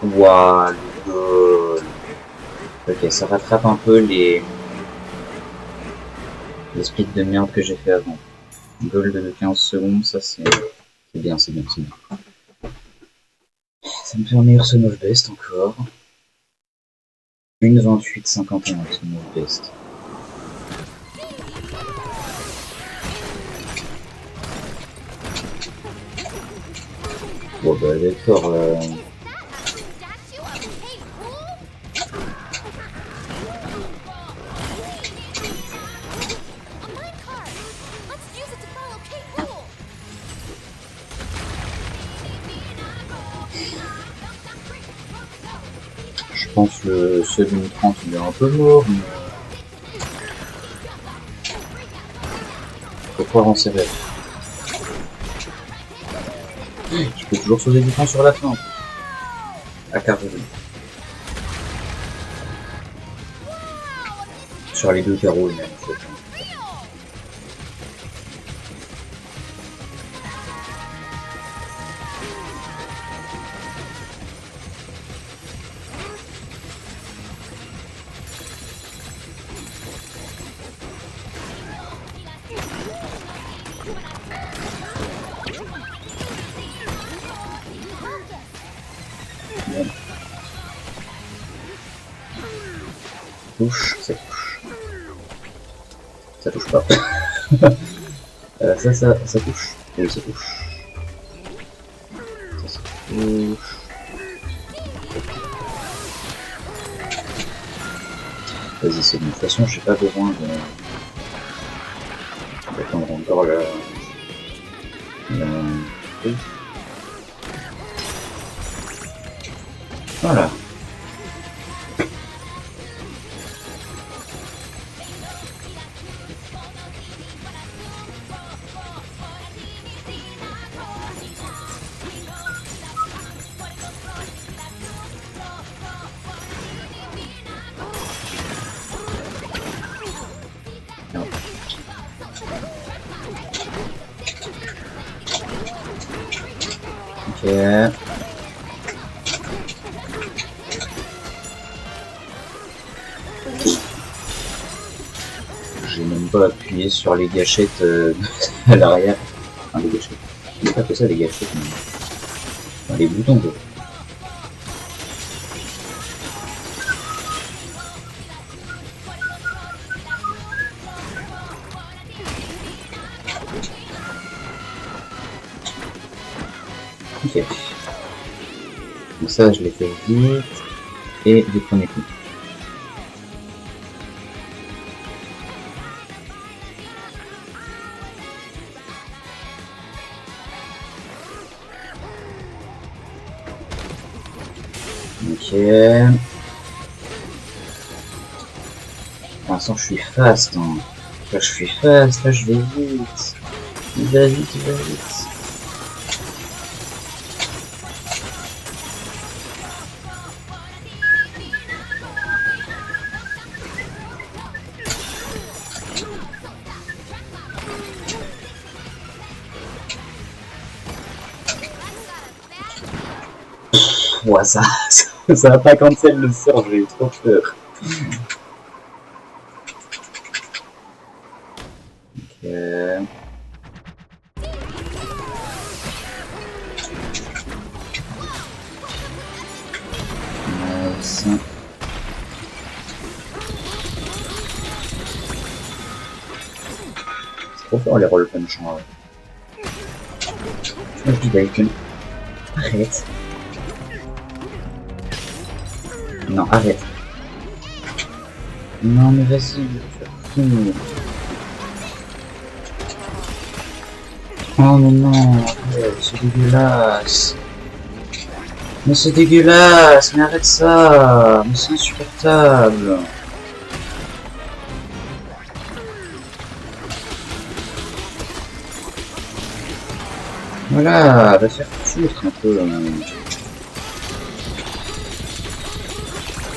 Waouh, le goal. Ok, ça rattrape un peu les splits de merde que j'ai fait avant. Goal de 15 secondes, ça c'est bien, c'est bien, c'est bien. Ça me fait un meilleur son of best encore. 1,28,51 son of best. Bon bah d'accord. Je pense que ce 2030 il est un peu mort, mais faut croire en ses rêves. Je peux toujours sauver du temps sur la fin. À Caroline. Sur les deux carreaux même. Bon. Touche, ça touche. Ça touche pas. Ça touche. Oui, ça touche. Ça touche. Vas-y, c'est bon. De toute façon, j'ai pas besoin d'attendre encore la... Oui. Voilà. Ok. J'ai même pas appuyé sur les gâchettes à l'arrière. Enfin, les gâchettes. C'est pas que ça, les gâchettes, mais... Enfin, les boutons, quoi. Ok. Donc ça, je l'ai fait vite. Et du premier coup. Pour l'instant, je suis fast. Hein. Là, je suis fast. Là, je vais vite. Il va vite, il va vite. Ouais, ça va pas cancel le sort, j'ai eu trop peur. Ok. Nice. C'est trop fort les roll punch en vrai. Je dis Bacon. Arrête. Non, arrête. Non, mais vas-y, tu vas finir. Oh, mais non, arrête, c'est dégueulasse. Mais c'est dégueulasse, mais arrête ça. Mais c'est insupportable. Voilà, va faire foutre un peu.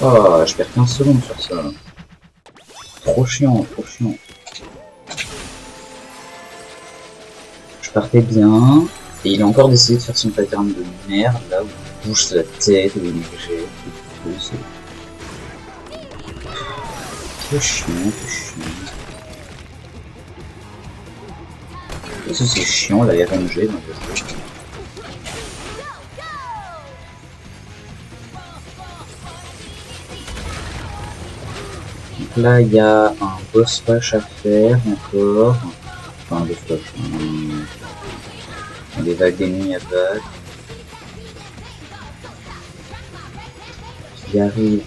Oh, je perds 15 secondes sur ça. Trop chiant, trop chiant. Je partais bien, et il a encore décidé de faire son pattern de merde, là où il bouge la tête, où il jette, c'est trop chiant, trop chiant. Et ça c'est chiant, la RNG dans le jeu. Donc là il y a un boss rush à faire encore. Enfin un boss rush, des vagues d'ennemis à battre. Qui arrive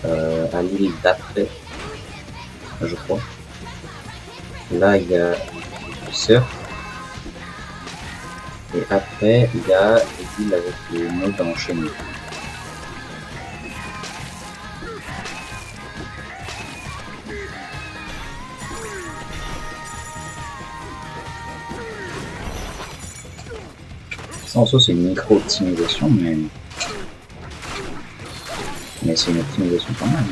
à l'île d'après, je crois. Là il y a le surf. Et après il y a les îles avec les mobs enchaînés. Ça en soi c'est une micro-optimisation, mais c'est une optimisation quand même.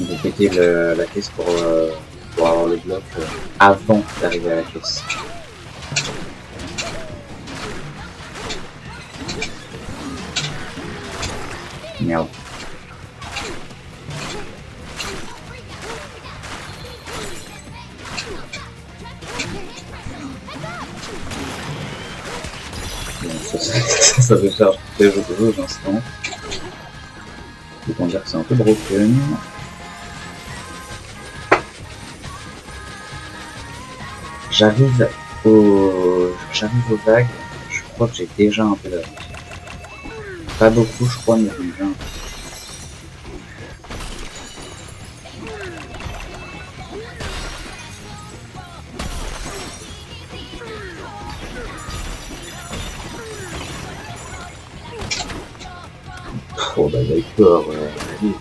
On peut péter la caisse pour avoir le bloc avant d'arriver à la caisse. Merde. Ça veut faire des jeux d'instant. Autant dire que c'est un peu broken. J'arrive aux vagues. Je crois que j'ai déjà un peu d'avance. Pas beaucoup, je crois, mais déjà un peu. Oh bah d'accord, allez.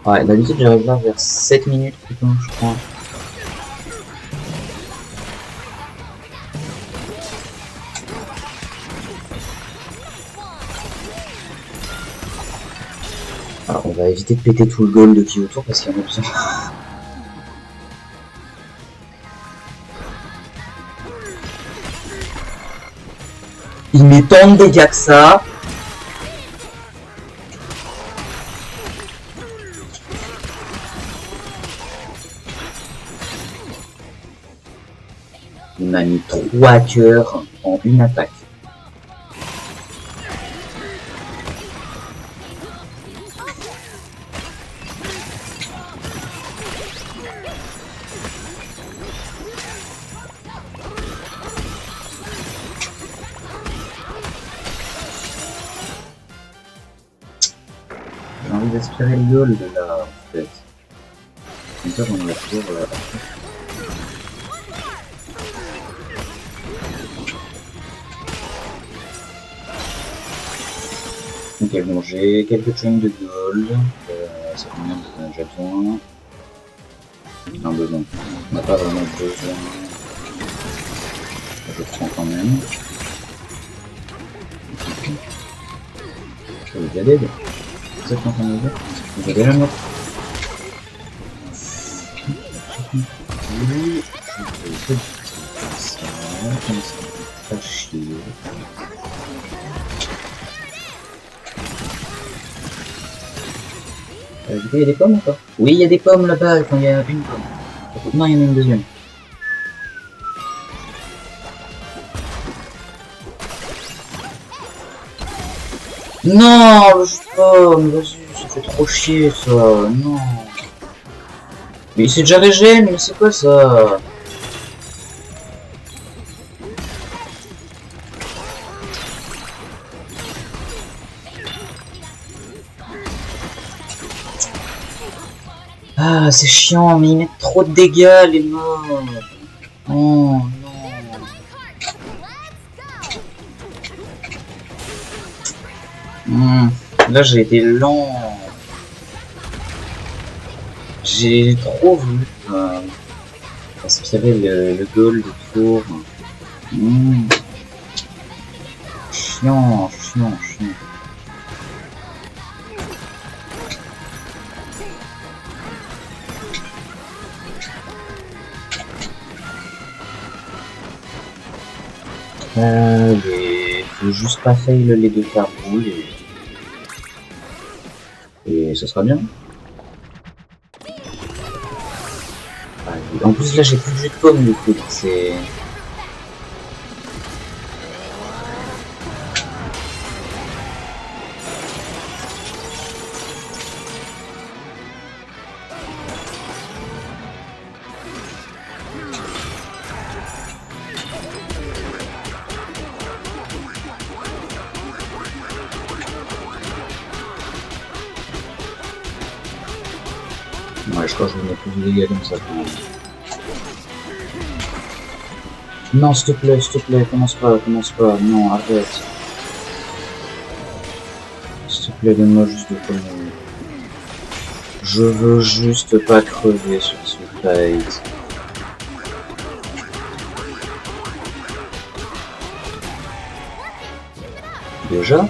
Ouais, d'habitude j'arrive là vers 7 minutes plutôt, je crois. Alors on va éviter de péter tout le gold qui est autour parce qu'il y en a besoin. Il met tant de dégâts que ça. Il m'a mis 3 cœurs en une attaque. J'ai envie d'aspirer le gold là en fait. Comme ça j'en ai pour Ok, bon, j'ai quelques chains de gold. C'est combien j'ai besoin? Un besoin. On n'a pas vraiment besoin. Je prends quand même. Je vais y aller. Vous êtes en train de me dire? Je vais déjà mort. Oui, je vais faire ça. Comme ça, pas chier. Il y a des pommes ou pas? Oui, il y a des pommes là-bas quand il y a une pomme. Non, il y en a une deuxième. Non, je pomme, vas-y, ça fait trop chier ça, non. Mais c'est déjà régène, mais c'est quoi ça? Ah, c'est chiant, mais ils mettent trop de dégâts, les morts. Oh non. Là, j'ai été lent. J'ai trop voulu. Aspirer le gold tour. Chiant, chiant, chiant. Faut juste pas fail les deux carboules et ce sera bien. En plus là j'ai plus de jus de pomme du coup, c'est... Ouais, je crois que je vais mettre plus de dégâts comme ça. Non, s'il te plaît, commence pas, non, arrête. S'il te plaît, donne-moi juste de quoi. Je veux juste pas crever sur ce fight. Déjà?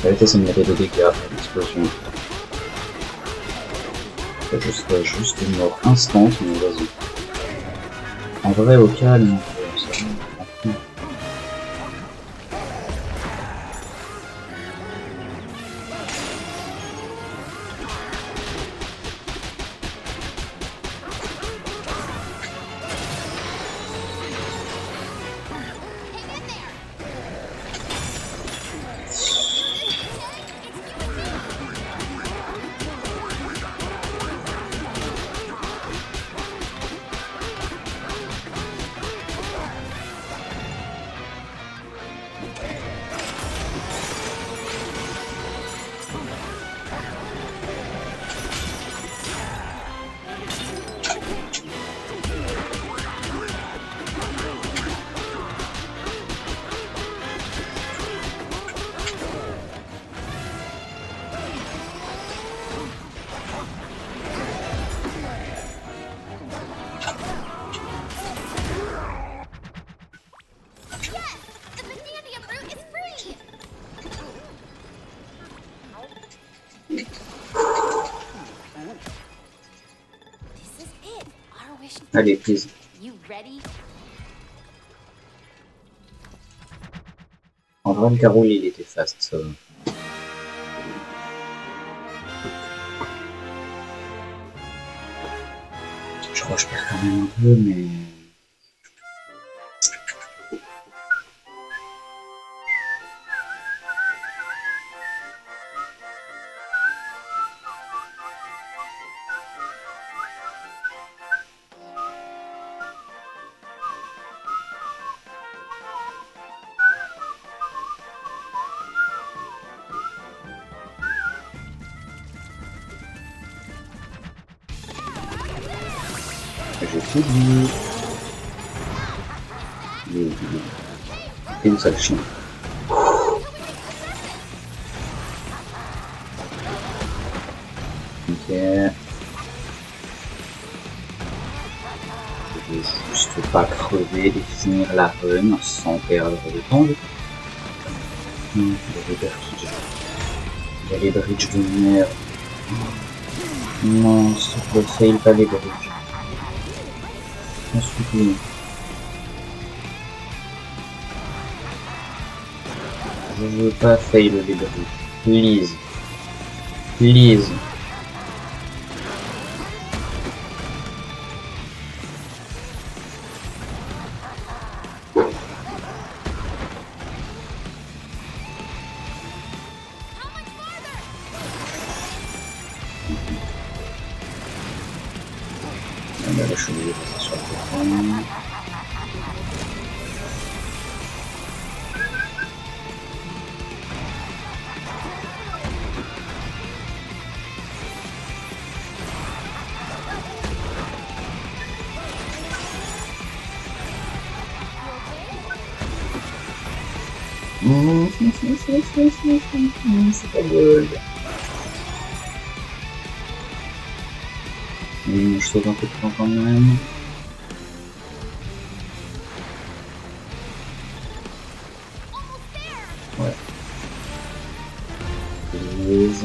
La vérité, ça me mettait des dégâts, l'explosion. Je serais juste une mort instant, mais vas-y. En vrai, au calme, ça va. Allez, please. En vrai, le carreau, il était fast, ça. Je crois que je perds quand même un peu, mais... J'ai tout dit. Une seule chien. Ok. Je veux juste pas crever et finir la run sans perdre de temps. Il y a les bridges de merde. Non, s'il te plaît, fail pas les bridges. J'en supplie. Je veux pas fail les bridges. Please. Please. Là, je suis obligé de passer sur le téléphone. C'est pas gold. Je saute un peu de temps quand même. Ouais. Please.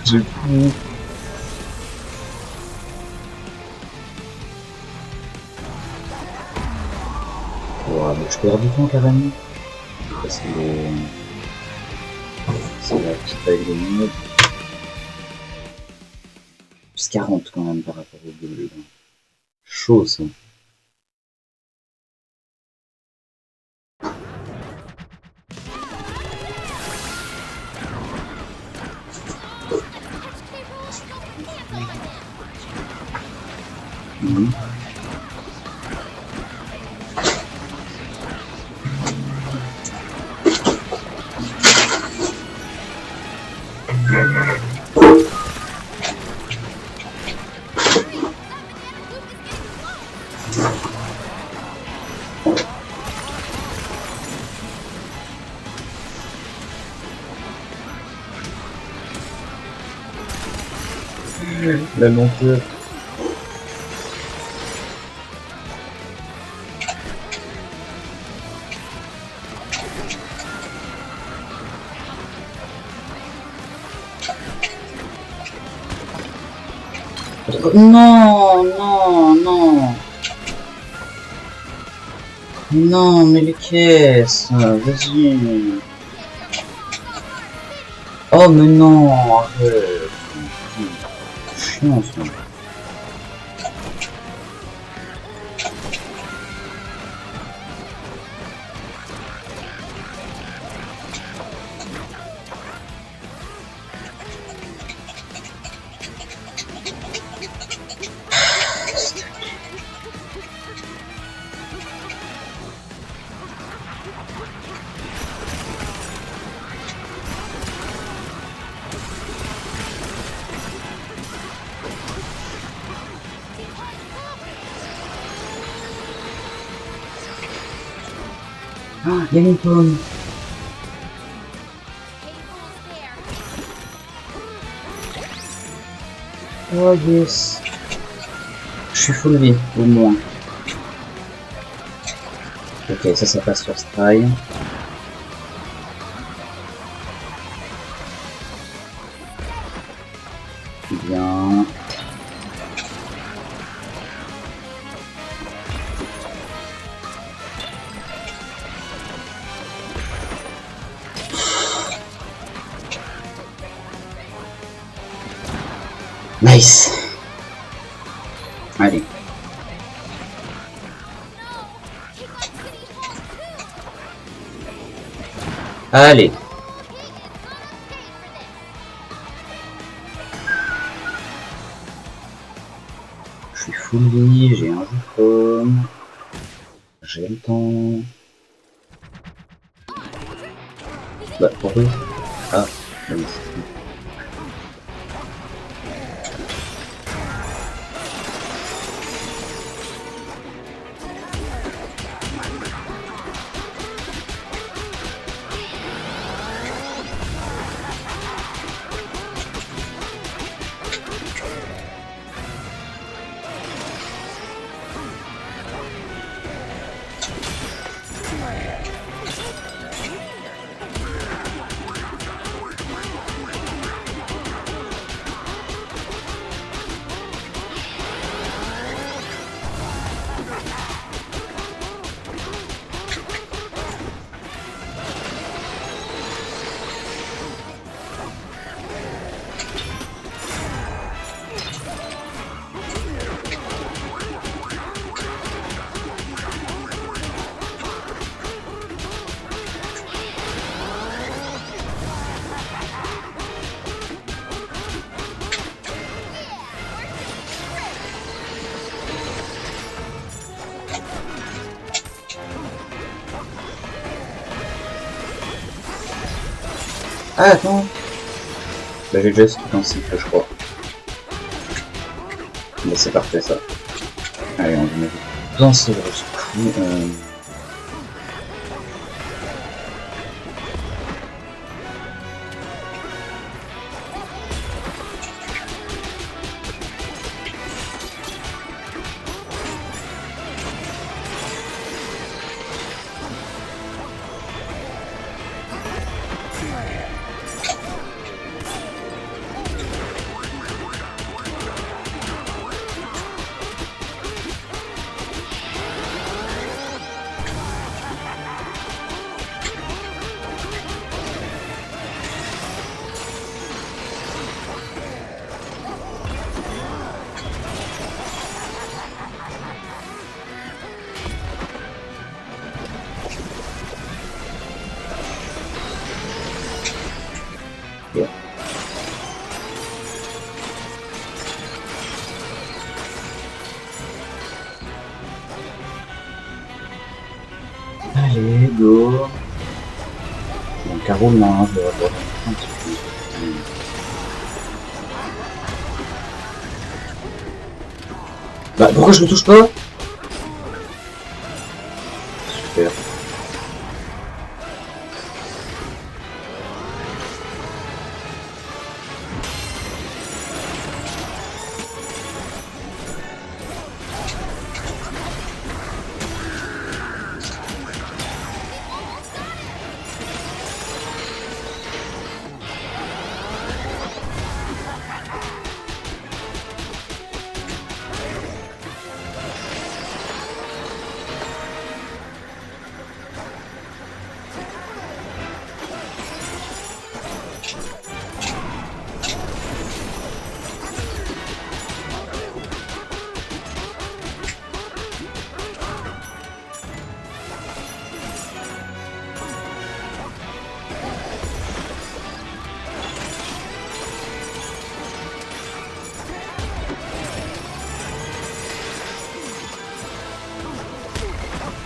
J'ai plus. Ouais, donc je perds du temps carrément. Parce que c'est la petite taille de mode. Plus 40 quand même par rapport au bleu. Chaud ça. La lenteur. Non, non, non. Non, mais les caisses, vas-y. Oh, mais non, arrête. Chiant, ça. Ah, il y a une pomme. Oh yes. Je suis full vie, au moins. Ok, ça passe sur Stry. Bien. Nice. Allez. Allez. Je suis full vie, j'ai un jeu comme. J'ai le temps. Bah pourquoi? Ah, oui. Ah, attends. Bah, j'ai déjà skippé un cycle, je crois. Bah, c'est parfait, ça. Allez, on va mettre dans ce coup. Bon. Allez, go. Bon, Caro, non, je devrais pas un petit peu. Bah, pourquoi je le touche pas? Super.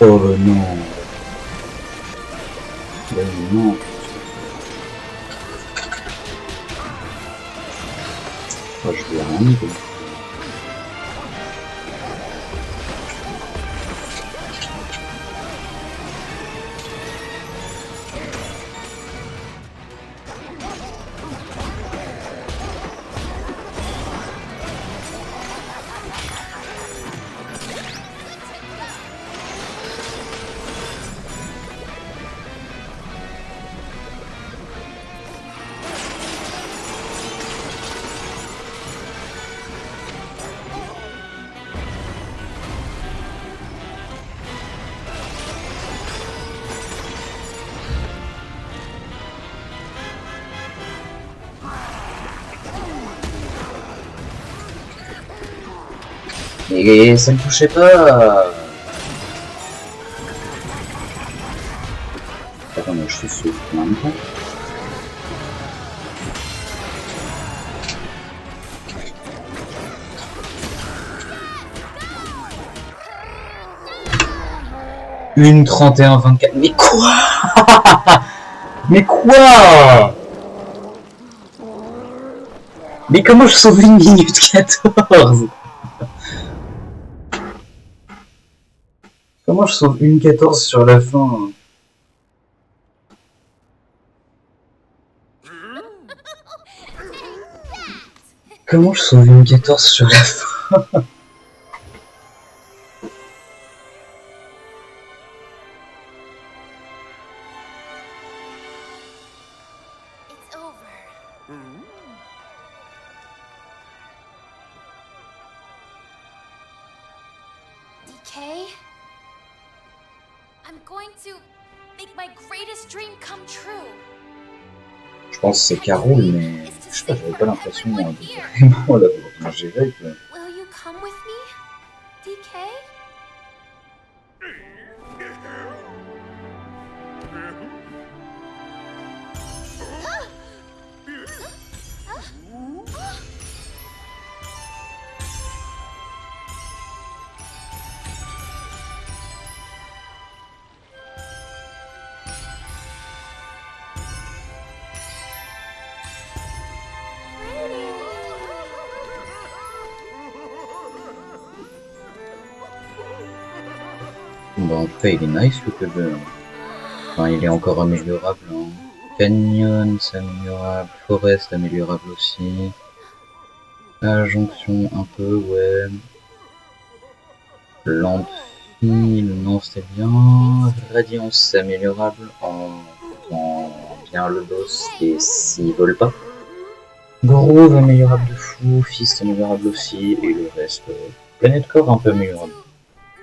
Oh non. Ben non. Oh, je vais rien dire. Mais ça ne touchait pas. Attends, mais je suis sous en même temps. Une 31-24. Mais quoi? Mais quoi? Mais comment je sauve 1 minute 14? Comment je sauve 1-14 sur la fin? Comment je sauve 1-14 sur la fin? DK, I'm going to make my greatest dream come true. Je pense que c'est Carole, mais je sais pas, j'avais pas l'impression de vraiment l'avoir géré. Will you come with me, DK? Bah, en tout cas, il est nice le code. Enfin, il est encore améliorable. Hein. Canyon, c'est améliorable. Forest, améliorable aussi. La jonction, un peu, ouais. Landfill, non, c'était bien. Radiance, c'est améliorable en bien le boss et s'il vole pas. Grove, améliorable de fou. Fist, améliorable aussi. Et le reste, Planète Core, un peu améliorable.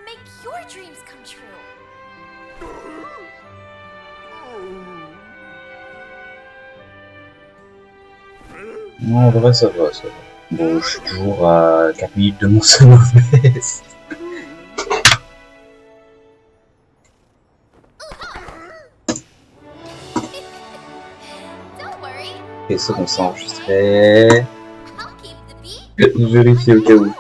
Make your dreams come true. Non, en vrai, ça va, ça va. Bon, je suis toujours à 4 minutes de mon solo best. Don't worry, Et ça, on s'est enregistré. I'll keep the beat. Je vérifie au cas où.